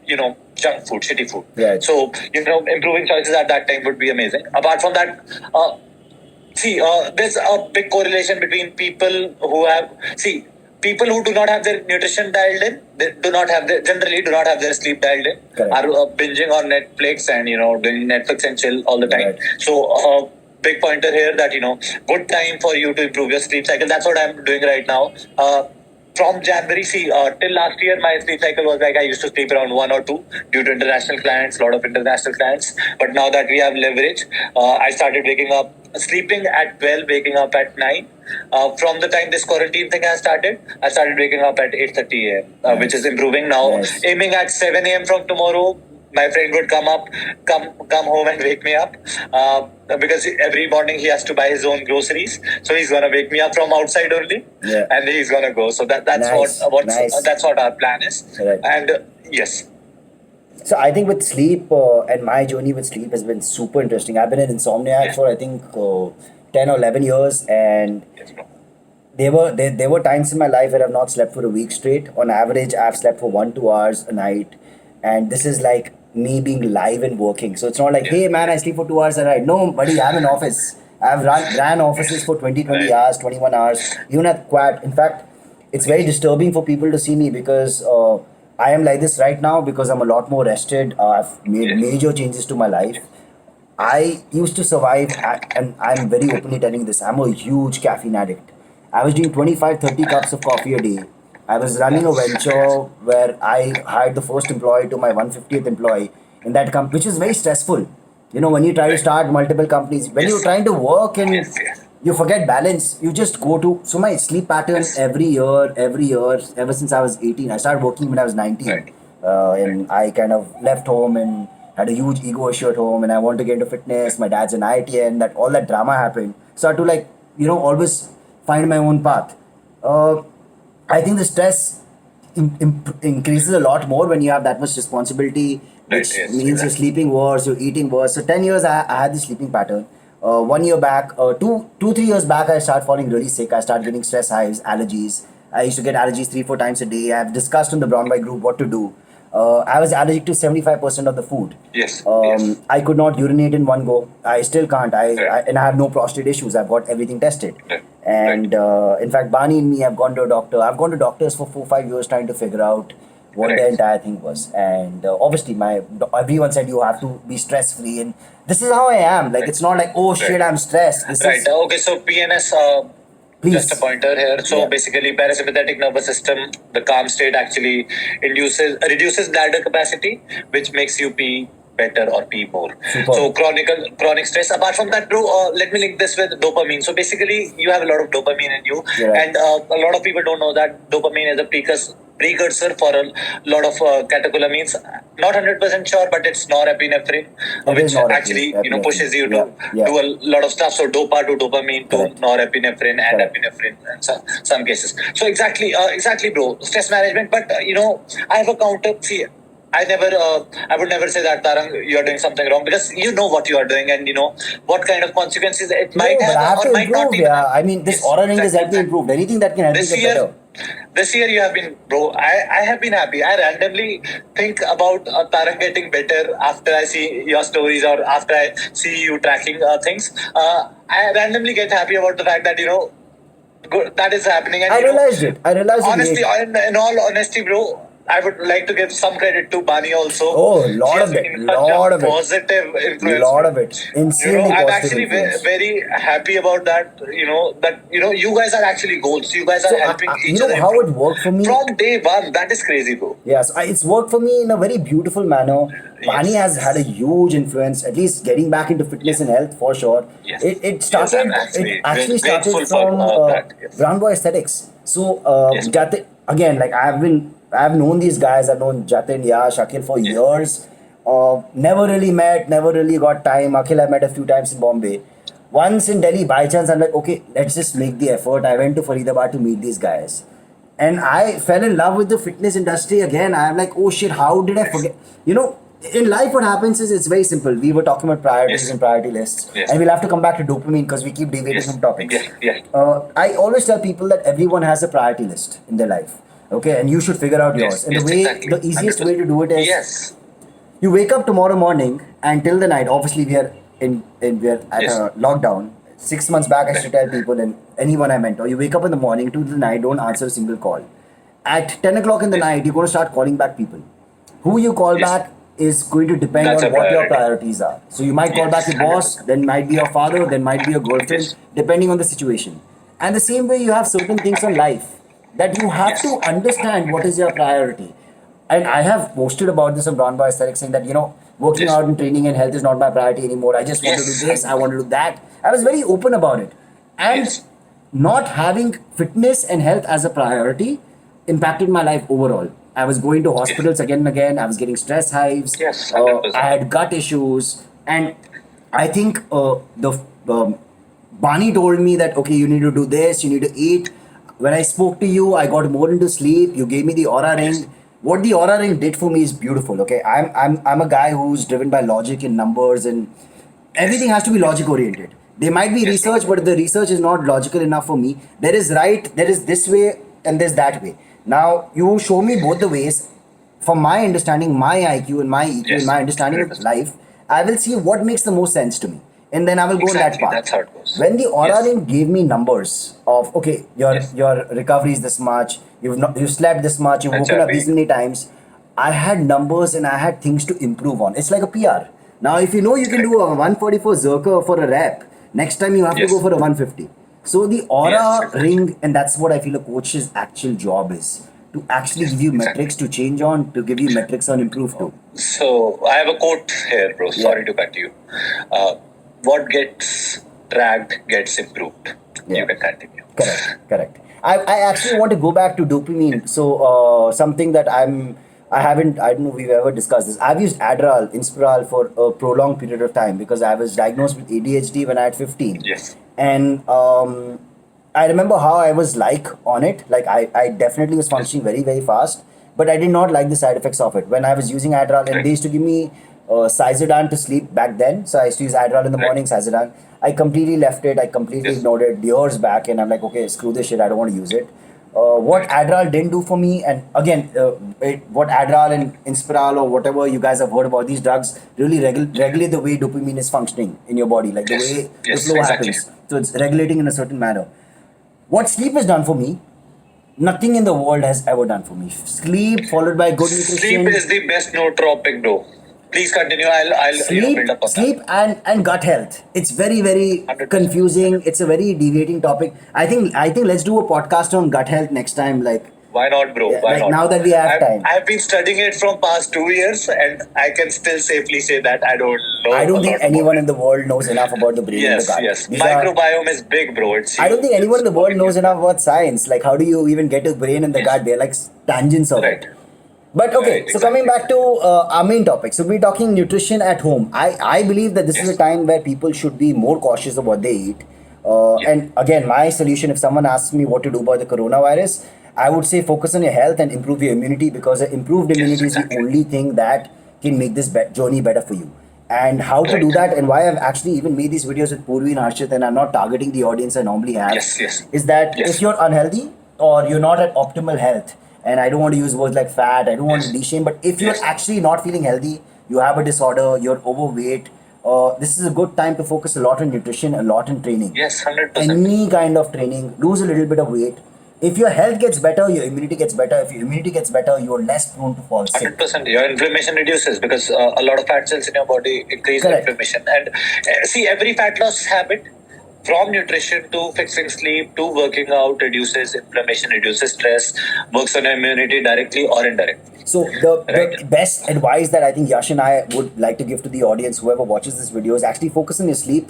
junk food, shitty food. Right. So, improving choices at that time would be amazing. Apart from that, there's a big correlation between people who have, people who do not have their nutrition dialed in, they generally do not have their sleep dialed in, Correct. are binging on Netflix and, doing Netflix and chill all the time. Right. So, big pointer here that, good time for you to improve your sleep cycle. That's what I'm doing right now. From January, till last year, my sleep cycle was like I used to sleep around 1 or 2 due to international clients, a lot of international clients. But now that we have leverage, I started sleeping at 12, waking up at 9. From the time this quarantine thing has started, I started waking up at 8:30 a.m., which is improving now. Nice. Aiming at 7 a.m. from tomorrow. My friend would come home and wake me up because every morning he has to buy his own groceries. So he's gonna wake me up from outside only, Yeah. and he's gonna go. So that's Nice. Nice. that's what our plan is. Right. And yes, So I think with sleep and my journey with sleep has been super interesting. I've been an insomniac for I think 10 or 11 years, and yes, bro. there were times in my life where I've not slept for a week straight. On average, I've slept for 1-2 hours a night, and this is like me being live and working. So it's not like, hey man, I sleep for 2 hours a night. No, buddy, I'm in office. I've ran offices for 20 Right. hours, 21 hours, even at Quad. In fact, it's very disturbing for people to see me because I am like this right now because I'm a lot more rested. I've made Yes. major changes to my life. I used to survive, and I'm very openly telling this, I'm a huge caffeine addict. I was doing 25-30 cups of coffee a day. I was running a venture where I hired the first employee to my 150th employee in that company, which is very stressful. When you try to start multiple companies, when Yes. you're trying to work and Yes, yes. you forget balance, you just go to. So my sleep pattern Yes. every year, ever since I was 18, I started working when I was 19. Right. And I kind of left home and had a huge ego issue at home, and I wanted to get into fitness. My dad's an IITN, all that drama happened. So I had to always find my own path. I think the stress increases a lot more when you have that much responsibility, which Right, yes, means you're exactly. sleeping worse, you're eating worse. So 10 years I had this sleeping pattern. 1 year back, 3 years back, I started falling really sick. I started getting stress hives, allergies. I used to get allergies 3-4 times a day. I've discussed in the Brown Boy group what to do. I was allergic to 75% of the food. Yes. Yes. I could not urinate in one go. I still can't. Right. And I have no prostate issues. I've got everything tested. Right. And in fact, Bani and me have gone to a doctor. I've gone to doctors for 4-5 years trying to figure out what the Right. entire thing was. And obviously, everyone said you have to be stress free. And this is how I am. Like, it's not like, oh shit, Right. I'm stressed. This Right. is. Okay. So PNS. Please. Just a pointer here. So Yeah. basically, parasympathetic nervous system, the calm state actually reduces bladder capacity, which makes you pee better or pee more. Super. So chronic stress. Apart from that, bro, let me link this with dopamine. So basically, you have a lot of dopamine in you, Yeah. and a lot of people don't know that dopamine is a precursor for a lot of catecholamines. Not 100% sure, but it's norepinephrine, It which is norepinephrine, actually pushes you to yeah. do a lot of stuff. So dopa to dopamine to Correct. norepinephrine and Correct. epinephrine in some cases. So exactly, bro. Stress management. But I have a counter. See, I would never say that, Tarang, you're doing something wrong, because you know what you are doing, and you know what kind of consequences it No, might but I have have or to might not improve. even Yeah, have. I mean, this Yes, Aura Ring has exactly, helped me exactly. improve. Anything that can help me This get year, better. this year you have been, bro. I have been happy. I randomly think about Tarang getting better after I see your stories or after I see you tracking things. I randomly get happy about the fact that good, that is happening, and I realized it. I realized it honestly, late. in all honesty, bro, I would like to give some credit to Bani also. Oh, She lot has of been it. such a Lot of it. positive influence, Lot bro. of it. Insanely I'm positive actually influence. very happy about that. You guys are actually goals. You guys are So, helping you each know other how it improve worked for me? from day one. That is crazy, bro. Yes, it's worked for me in a very beautiful manner. Pani Yes, has had a yes, huge influence, at least getting back into fitness yes, and health for sure. yes. I'm It actually actually started grateful for from that. Yes, Brown Boy Aesthetics. So, yes, bro. Jatin, again, like I've known these guys. I've known Jatin, Yash, Akhil for Yes, years. Never really met, never really got time. Akhil I met a few times in Bombay. Once in Delhi, by chance, I'm like, okay, let's just make the effort. I went to Faridabad to meet these guys. And I fell in love with the fitness industry again. I'm like, oh shit, how did I yes, forget? You know, in life, what happens is it's very simple. We were talking about priorities yes, and priority lists, yes, and we'll have to come back to dopamine because we keep deviating yes, from topics. yes, yes, I always tell people that everyone has a priority list in their life, okay, and you should figure out yours. yes, And yes. Exactly. the easiest way 100%. to do it is Yes, you wake up tomorrow morning and till the night. Obviously, we are at yes. a lockdown. 6 months back, I used to Right. tell people and anyone I mentor, you wake up in the morning to the night, don't answer a single call. At 10 o'clock in the Yes, night, you're going to start calling back people. Who you call yes. back is going to depend That's on a what your priority. priorities are. So you might call back Yes, your boss, 100%. then might be your father, then might be your girlfriend, Yes, depending on the situation. And the same way you have certain things in life that you have yes, to understand what is your priority. And I have posted about this on Brown Boy Aesthetics saying that, working yes, out and training and health is not my priority anymore. I just want to do yes, this, I want to do that. I was very open about it. And yes, not having fitness and health as a priority impacted my life overall. I was going to yes, hospitals again and again. I was getting stress hives. yes, I 100%. had gut issues. And I think the Bani told me that, okay, you need to do this, you need to eat. When I spoke to you, I got more into sleep. You gave me the Aura Yes, Ring. What the Aura Ring did for me is beautiful. Okay, I'm a guy who's driven by logic and numbers, and everything yes, has to be yes, logic oriented. There might be yes, bro. research, but the research is not logical enough for me. There is right, there is this way, and there's that way. Now you show me both the ways. From my understanding, my IQ and my EQ and Yes, my understanding of 100%. life, I will see what makes the most sense to me, and then I will go on that Exactly, path. that's how it goes. When the Aura Yes, Ring gave me numbers of, okay, yes, your recovery is this much, you slept this much, you've woken up exactly. this many times, I had numbers and I had things to improve on. It's like a PR. Now, if you know you can do Correct. a 144 Zerker for a rep, next time you have to go Yes, for a 150. So the yes, Aura exactly. Ring, and that's what I feel a coach's actual job is, to actually give Yes, you exactly. metrics to change on, to give you metrics on improve to. So I have a quote here, bro. Yeah, Sorry to cut you. Uh, what gets tracked gets improved. You yeah. can continue. Correct, correct. I actually want to go back to dopamine. So something that I don't know if we've ever discussed this. I've used Adderall, Inspiral for a prolonged period of time because I was diagnosed with ADHD when I had 15. Yes, And I remember how I was like on it. Like I definitely was yes, functioning very, very fast, but I did not like the side effects of it. When I was using Adderall, and right, they used to give me Cyzodan to sleep back then. So I used to use Adderall in the right. morning, Cyzodan. I completely left it. I completely Yes, ignored it years back, and I'm like, okay, screw this shit. I don't want to use it. What right. Adderall didn't do for me, and again, what Adderall and Inspiral or whatever you guys have heard about these drugs really regulate the way dopamine is functioning in your body, like the Yes, way the yes, flow exactly. happens. So it's regulating in a certain manner. What sleep has done for me, nothing in the world has ever done for me. Sleep followed by good Sleep nutrition, is the best nootropic, bro. Please continue. I'll build up on that. sleep and gut health. It's very, very 100%. confusing. It's a very deviating topic. I think let's do a podcast on gut health next time. Why not, bro? Yeah, Why like not? now that we have time. I've been studying it from past 2 years, and I can still safely say that I don't I know a don't think lot about anyone in it. the world knows enough about the brain and the Yes, gut. yes. These are Microbiome is big, bro. It's I don't think huge. anyone in It's the world fucking knows huge. enough about science. Like, how do you even get to brain and the Yes. gut? They're like tangents of it. Right. But okay, Right. so coming Exactly. back to our main topic. So we're talking nutrition at home. I believe that this is a Yes. time where people should be more cautious of what they eat. And again, my solution, if someone asks me what to do about the coronavirus, I would say focus on your health and improve your immunity, because improved immunity is the exactly. only thing that can make this journey better for you. And how to do Right. that, and why I've actually even made these videos with Purvi and Harshit, and I'm not targeting the audience I normally have, Yes, yes, is that if yes, you're unhealthy or you're not at optimal health, and I don't want to use words like fat, I don't want to yes, de-shame, but if you're yes, actually not feeling healthy, you have a disorder, you're overweight, this is a good time to focus a lot on nutrition, a lot in training. yes, 100%. Any kind of training, lose a little bit of weight. If your health gets better, your immunity gets better. If your immunity gets better, you're less prone to fall sick. 100%. Your inflammation reduces because a lot of fat cells in your body increase Correct. inflammation. And see, every fat loss habit, from nutrition to fixing sleep to working out, reduces inflammation, reduces stress, works on your immunity directly or indirectly. So the Right. best advice that I think Yash and I would like to give to the audience, whoever watches this video, is actually focus on your sleep,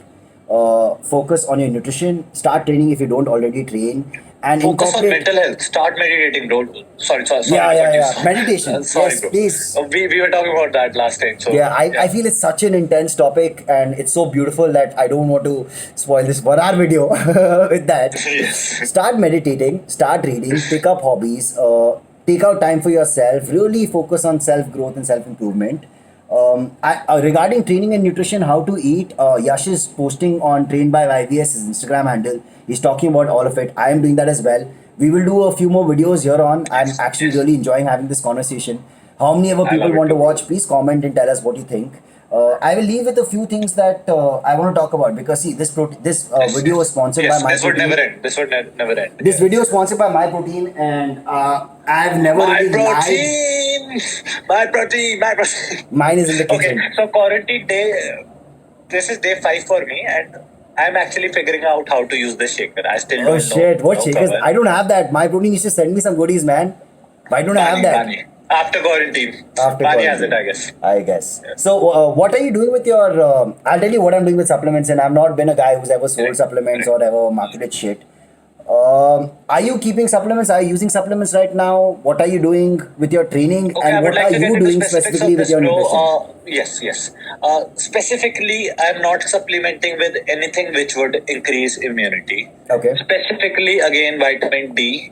focus on your nutrition, start training if you don't already train, and Focus on incorporate. mental health. Start meditating, bro. Sorry Yeah, to cut yeah, you. yeah. Meditation. Sorry, Yes, bro. please. We were talking about that last time. So Yeah, I feel it's such an intense topic, and it's so beautiful that I don't want to spoil this 1 hour video with that. Yes. Start meditating, start reading, pick up hobbies, take out time for yourself, really focus on self growth and self improvement. Regarding training and nutrition, how to eat, Yash is posting on Trained by YVS, his Instagram handle. He's talking about all of it. I am doing that as well. We will do a few more videos here on. I'm actually really enjoying having this conversation. How many other I people love it want to too. watch? Please comment and tell us what you think. I will leave with a few things that I want to talk about, because see, this video is sponsored Yes, by this would never MyProtein. end. This would never end. This Yes. video is sponsored by MyProtein, and I've never My really lied. protein, my protein, my protein. Mine is in the Okay, kitchen. so quarantine day. This is day 5 for me, and I'm actually figuring out how to use this shaker. I still Oh don't know. shit! What No shakers? cover. I don't have that. MyProtein used to send me some goodies, man. Why don't I have Bani, that? Bani. After quarantine. After Bani has it, quarantine. I guess. I guess. So, what are you doing with your? I'll tell you what I'm doing with supplements, and I've not been a guy who's ever sold Correct, supplements correct. or ever marketed shit. Are you keeping supplements? Are you using supplements right now? What are you doing with your training, Okay, I and would what like are to get you into doing specifics specifically of with this, your bro. nutrition? Yes, yes. Specifically, I'm not supplementing with anything which would increase immunity. Okay. Specifically, again, vitamin D,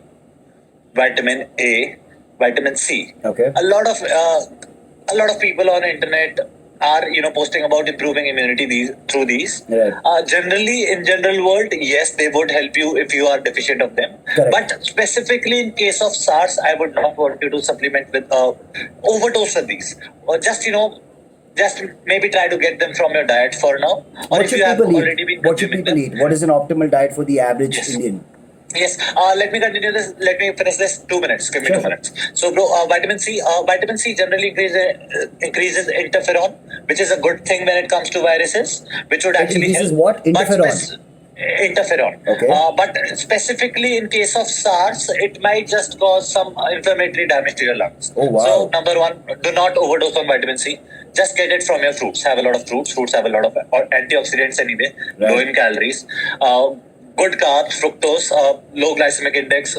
vitamin A, vitamin C. Okay. A lot of people on internet are posting about improving immunity through these. Right. Generally, in general world, yes, they would help you if you are deficient of them. Correct. But specifically in case of SARS, I would not want you to supplement with overdose of these, or just maybe try to get them from your diet for now. Or What if should you have people already eat? been What should consuming people them. eat? What is an optimal diet for the average Yes. Indian? Yes. Let me continue this. Let me finish this. 2 minutes. Give me Sure. 2 minutes. So, bro, vitamin C. Vitamin C generally increases interferon, which is a good thing when it comes to viruses, which would It actually increases help. what? Interferon. Interferon. Okay. But specifically in case of SARS, it might just cause some inflammatory damage to your lungs. Oh, wow. So, number one, do not overdose on vitamin C. Just get it from your fruits. Have a lot of fruits. Fruits have a lot of antioxidants anyway, Right. low in calories. Good carbs, fructose, low glycemic index,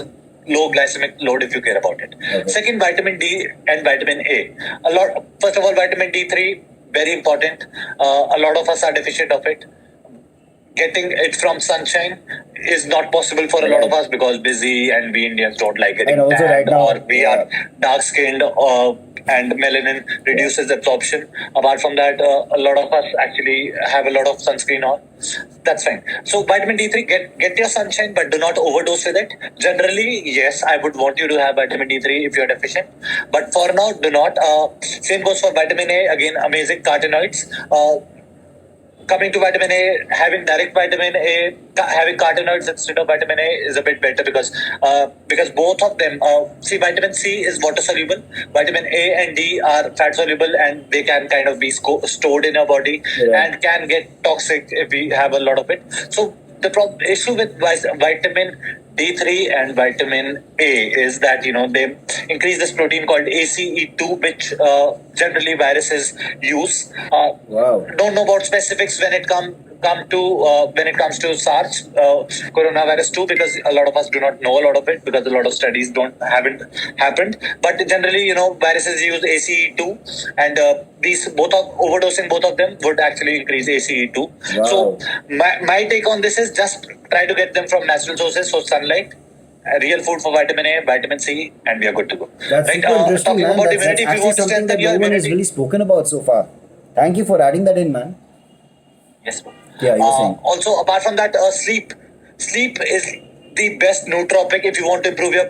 low glycemic load if you care about it. Okay. Second, vitamin D and vitamin A. First of all, vitamin D3, very important. A lot of us are deficient of it. Getting it from sunshine is not possible for a lot of us because busy, and we Indians don't like getting And also right tanned, now, or we are dark skinned, and melanin reduces absorption. Apart from that, a lot of us actually have a lot of sunscreen on. That's fine. So vitamin D3, get your sunshine, but do not overdose with it. Generally, yes, I would want you to have vitamin D3 if you are deficient, but for now, do not. Same goes for vitamin A. Again, amazing carotenoids. Coming to vitamin A, having direct vitamin A, having carotenoids instead of vitamin A is a bit better because both of them, see, vitamin C is water soluble, vitamin A and D are fat soluble, and they can kind of be stored in your body. Yeah. And can get toxic if we have a lot of it. So the issue with vitamin D3 and vitamin A is that they increase this protein called ACE2, which generally viruses use. Wow. Don't know about specifics when it comes come to when it comes to SARS, coronavirus 2, because a lot of us do not know a lot of it because a lot of studies haven't happened. But generally, viruses use ACE2, and these both of overdosing both of them would actually increase ACE2. Wow. So my take on this is just try to get them from natural sources, so sunlight, real food for vitamin A, vitamin C, and we are good to go. That's right? super interesting, Talking man. about That's immunity, if you actually want to something that strengthen your no one has immunity, really spoken about so far. Thank you for adding that in, man. yes. Yeah, you're saying. Also, apart from that, sleep. Sleep is the best nootropic if you want to improve your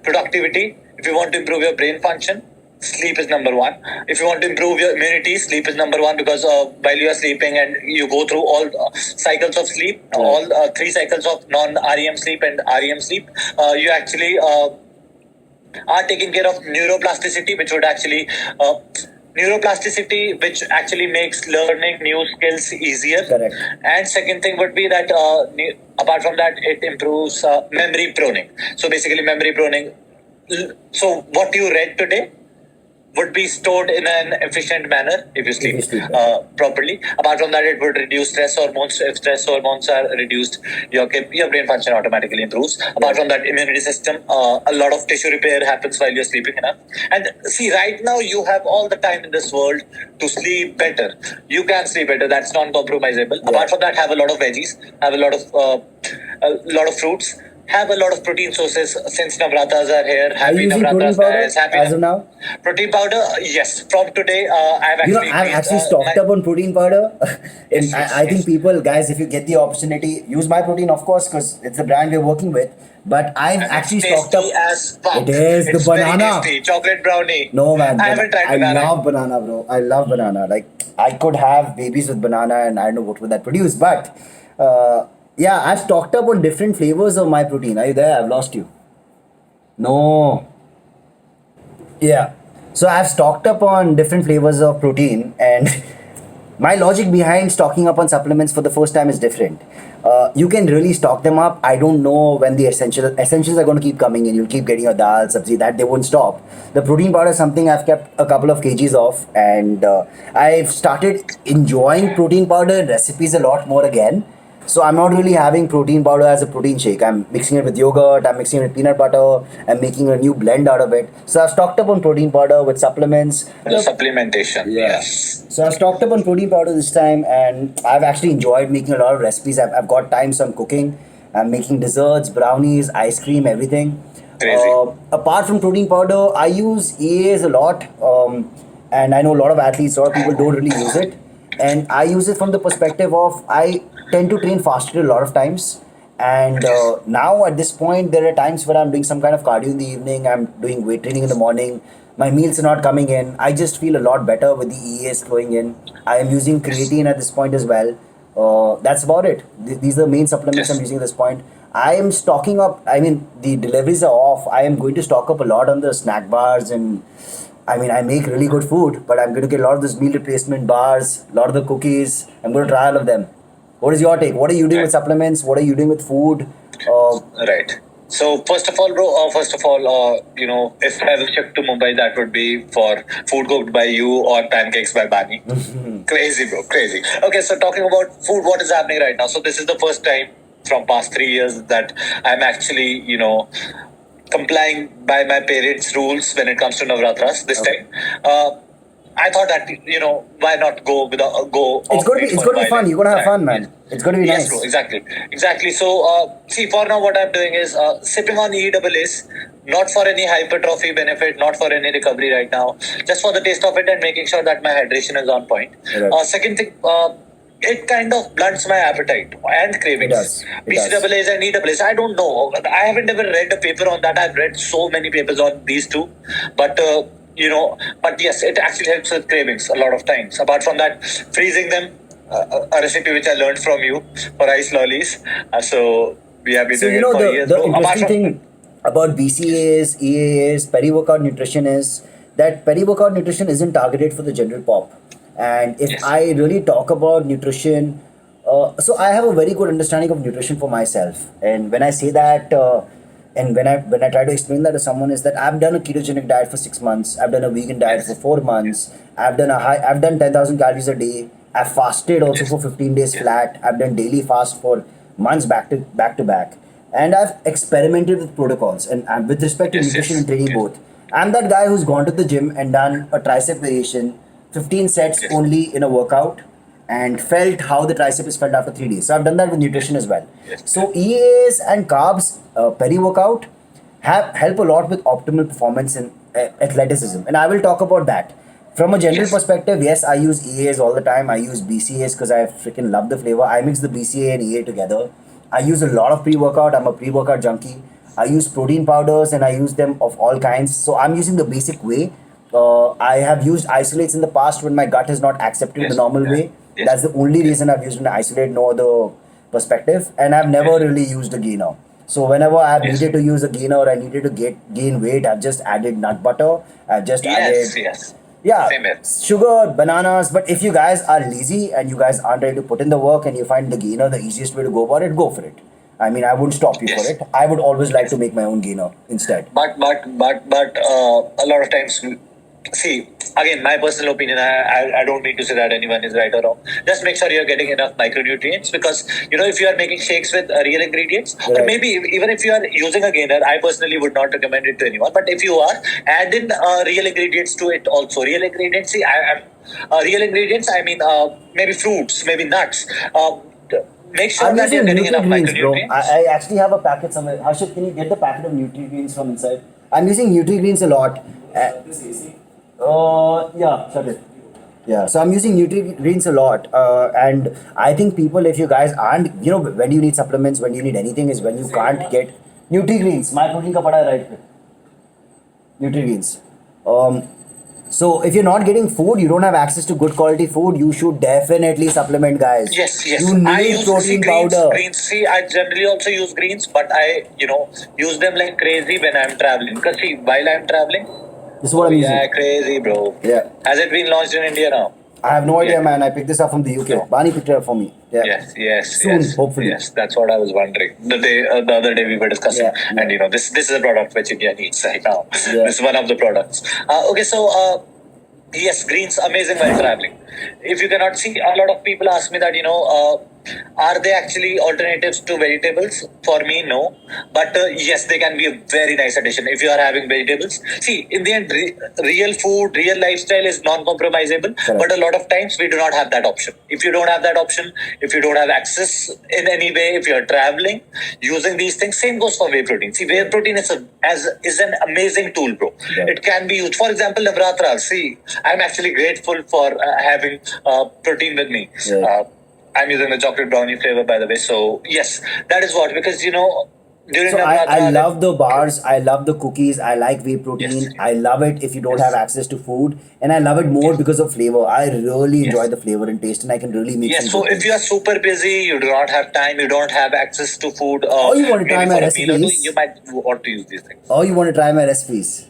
productivity, if you want to improve your brain function. Sleep is number one. If you want to improve your immunity, sleep is number one, because while you are sleeping and you go through all cycles of sleep, all 3 cycles of non-REM sleep and REM sleep, you actually are taking care of neuroplasticity, which would actually neuroplasticity, which actually makes learning new skills easier. Correct. And second thing would be that apart from that, it improves memory proning. So basically, memory proning. So what you read today would be stored in an efficient manner if you sleep, properly. Apart from that, it would reduce stress hormones. If stress hormones are reduced, your brain function automatically improves. Apart from that, immunity system, a lot of tissue repair happens while you're sleeping enough. And see, right now you have all the time in this world to sleep better. You can sleep better. That's non-compromisable. Yeah. Apart from that, have a lot of veggies, have a lot of fruits. Have a lot of protein sources since Navratras are here. Happy Navratras, guys. Happy as of now? Protein powder, yes. From today, I've actually stocked up on protein powder. Yes, I think people, guys, if you get the opportunity, use MyProtein, of course, because it's the brand we're working with. But I've actually stocked up. As fuck. It is It's the banana. Very tasty. Chocolate brownie. No, man. I haven't tried banana. I love banana, bro. I love banana. Like, I could have babies with banana and I don't know what would that produce. But, yeah, I've stocked up on different flavors of MyProtein. Are you there? I've lost you. No. Yeah. So I've stocked up on different flavors of protein, and my logic behind stocking up on supplements for the first time is different. You can really stock them up. I don't know when the essentials are going to keep coming in. You'll keep getting your dal, sabzi, that they won't stop. The protein powder is something I've kept a couple of kgs of, and I've started enjoying protein powder recipes a lot more again. So I'm not really having protein powder as a protein shake. I'm mixing it with yogurt, I'm mixing it with peanut butter, I'm making a new blend out of it. So I've stocked up on protein powder with supplements. The supplementation, Yeah. yes. So I've stocked up on protein powder this time, and I've actually enjoyed making a lot of recipes. I've got time, so I'm cooking. I'm making desserts, brownies, ice cream, everything. Crazy. Apart from protein powder, I use EAs a lot. And I know a lot of athletes, a lot of people don't really use it. And I use it from the perspective of I tend to train faster a lot of times. And now at this point, there are times where I'm doing some kind of cardio in the evening, I'm doing weight training in the morning, my meals are not coming in. I just feel a lot better with the EAs flowing in. I am using creatine at this point as well. That's about it. These are the main supplements I'm using at this point. I am stocking up. I mean, the deliveries are off. I am going to stock up a lot on the snack bars, and I mean, I make really good food, but I'm going to get a lot of those meal replacement bars, a lot of the cookies. I'm going to try all of them. What is your take? What are you doing with supplements? What are you doing with food? Right. So first of all, bro, if I have a trip to Mumbai, that would be for food cooked by you or pancakes by Bani. Crazy, bro, crazy. Okay, so talking about food, what is happening right now? So this is the first time from past 3 years that I'm actually, complying by my parents' rules when it comes to Navratras this time. I thought that, why not go go? It's going to be fun. You're going to have fun, man. It's going to be nice. Yes, bro, exactly. So, see, for now, what I'm doing is sipping on EAAs, not for any hypertrophy benefit, not for any recovery right now, just for the taste of it and making sure that my hydration is on point. Right. Second thing, it kind of blunts my appetite and cravings. PCAAs and EAAs, I don't know. I haven't ever read a paper on that. I've read so many papers on these two, but but yes, it actually helps with cravings a lot of times. Apart from that, freezing them, a recipe which I learned from you for ice lollies. So we have been doing it for years. The interesting thing about BCAAs, EAAs, peri-workout nutrition is that peri-workout nutrition isn't targeted for the general pop. And if I really talk about nutrition, so I have a very good understanding of nutrition for myself. And when I say that, and when I try to explain that to someone, is that I've done a ketogenic diet for 6 months, I've done a vegan diet for 4 months, I've done 10,000 calories a day, I've fasted also Yes. for 15 days Yes. flat. I've done daily fast for months back to back. And I've experimented with protocols and with respect to Yes. nutrition Yes. and training Yes. both. I'm that guy who's gone to the gym and done a tricep variation, 15 sets Yes. only in a workout, and felt how the tricep is felt after 3 days. So I've done that with nutrition as well. Yes. So EAs and carbs peri-workout help a lot with optimal performance in athleticism, and I will talk about that. From a general Yes. perspective, yes, I use EAs all the time. I use BCAs because I freaking love the flavor. I mix the BCA and EA together. I use a lot of pre-workout. I'm a pre-workout junkie. I use protein powders and I use them of all kinds. So I'm using the basic way. I have used isolates in the past when my gut has not accepted the Yes. normal Yes. way. Yes. That's the only Yes. reason I've used an isolate, no other perspective. And I've never Yes. really used a gainer. So whenever I've Yes. needed to use a gainer or I needed to gain weight, I've just added nut butter. I've just Yes. added Yes. yeah, Same here. sugar, bananas. But if you guys are lazy and you guys aren't ready to put in the work and you find the gainer the easiest way to go about it, go for it. I mean, I wouldn't stop you for Yes. it. I would always like to make my own gainer instead. But a lot of times, see, again, my personal opinion, I don't mean to say that anyone is right or wrong. Just make sure you're getting enough micronutrients, because if you are making shakes with real ingredients, or Right. maybe even if you are using a gainer, I personally would not recommend it to anyone. But if you are, add in real ingredients to it also. Real ingredients, see, real ingredients, I mean, maybe fruits, maybe nuts. Make sure I'm that you're using getting enough Nutri-Greens, bro. micronutrients. I actually have a packet somewhere. Harshit, can you get the packet of Nutri-Greens from inside? I'm using Nutri-Greens a lot. Yeah, shut it. Yeah, so I'm using Nutri-Greens a lot, and I think people, if you guys aren't, when you need supplements, when you need anything, is when you can't get Nutri-Greens. MyProtein ka pada hai right pe. Nutri-Greens. So if you're not getting food, you don't have access to good quality food, you should definitely supplement, guys. Yes, yes. You I need use protein greens. powder. Greens. See, I generally also use greens, but I, use them like crazy when I'm traveling. Because see, while I'm traveling, This is what I'm using. yeah, crazy, bro. Yeah. Has it been launched in India now? I have no idea, Yeah. man. I picked this up from the UK. No. Bani picked it up for me. Yeah. Yes, yes, Soon, yes. hopefully. Yes, that's what I was wondering. The other day we were discussing, Yeah, and this is a product which India needs right now. Yeah. This is one of the products. Okay, so yes, greens amazing while traveling. If you cannot see, a lot of people ask me that are they actually alternatives to vegetables? For me, no. But yes, they can be a very nice addition if you are having vegetables. See, in the end, real food, real lifestyle is non-compromisable. Correct. But a lot of times we do not have that option. If you don't have that option, if you don't have access in any way, if you are traveling, using these things, same goes for whey protein. See, whey protein is an amazing tool, bro. Right. It can be used. For example, Navratri. See, I'm actually grateful for having protein with me. Yeah. I'm using the chocolate brownie flavor, by the way. So yes, that is what, because during So Navratri, I love the bars, I love the cookies, I like whey protein. Yes. I love it if you don't Yes. have access to food, and I love it more because of flavor. I really enjoy Yes. the flavor and taste, and I can really make Yes, some so good if you are things. super busy, you do not have time, you don't have access to food, Or you want to try maybe my for a meal or two, recipes. you might want to use these things. Or you want to try my recipes.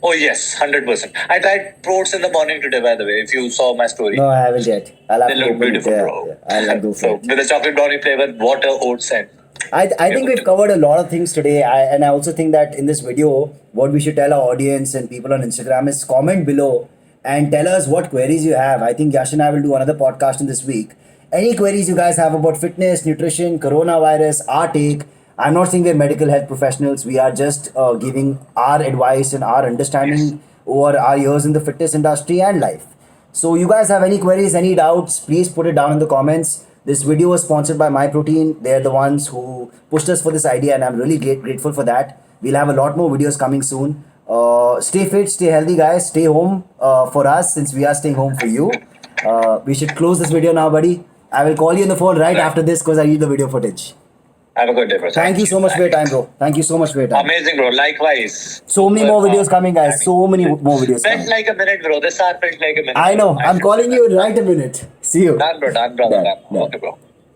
Oh yes, 100%. I tried oats in the morning today, by the way. If you saw my story, No, I haven't yet. I'll have they to look open it. beautiful, Yeah, bro. yeah. I'll go for So it. with the chocolate brownie flavor, water, oats, and I think we've covered a lot of things today, and I also think that in this video, what we should tell our audience and people on Instagram is comment below and tell us what queries you have. I think Yash and I will do another podcast in this week. Any queries you guys have about fitness, nutrition, coronavirus, our take. I'm not saying we're medical health professionals. We are just giving our advice and our understanding over our years in the fitness industry and life. So you guys have any queries, any doubts, please put it down in the comments. This video was sponsored by MyProtein. They're the ones who pushed us for this idea, and I'm really grateful for that. We'll have a lot more videos coming soon. Stay fit, stay healthy, guys. Stay home for us, since we are staying home for you. We should close this video now, buddy. I will call you on the phone right after this because I need the video footage. have a good day, bro. Thank you so much for your time, bro. Thank you so much for your time. Amazing, bro. Likewise. So many more videos coming, guys. So many more videos Felt coming. like a minute, bro. This hour felt like a minute. I know. I'm calling you right a minute. See you. Done, bro. Done, brother. Done, Done. done. Okay, bro.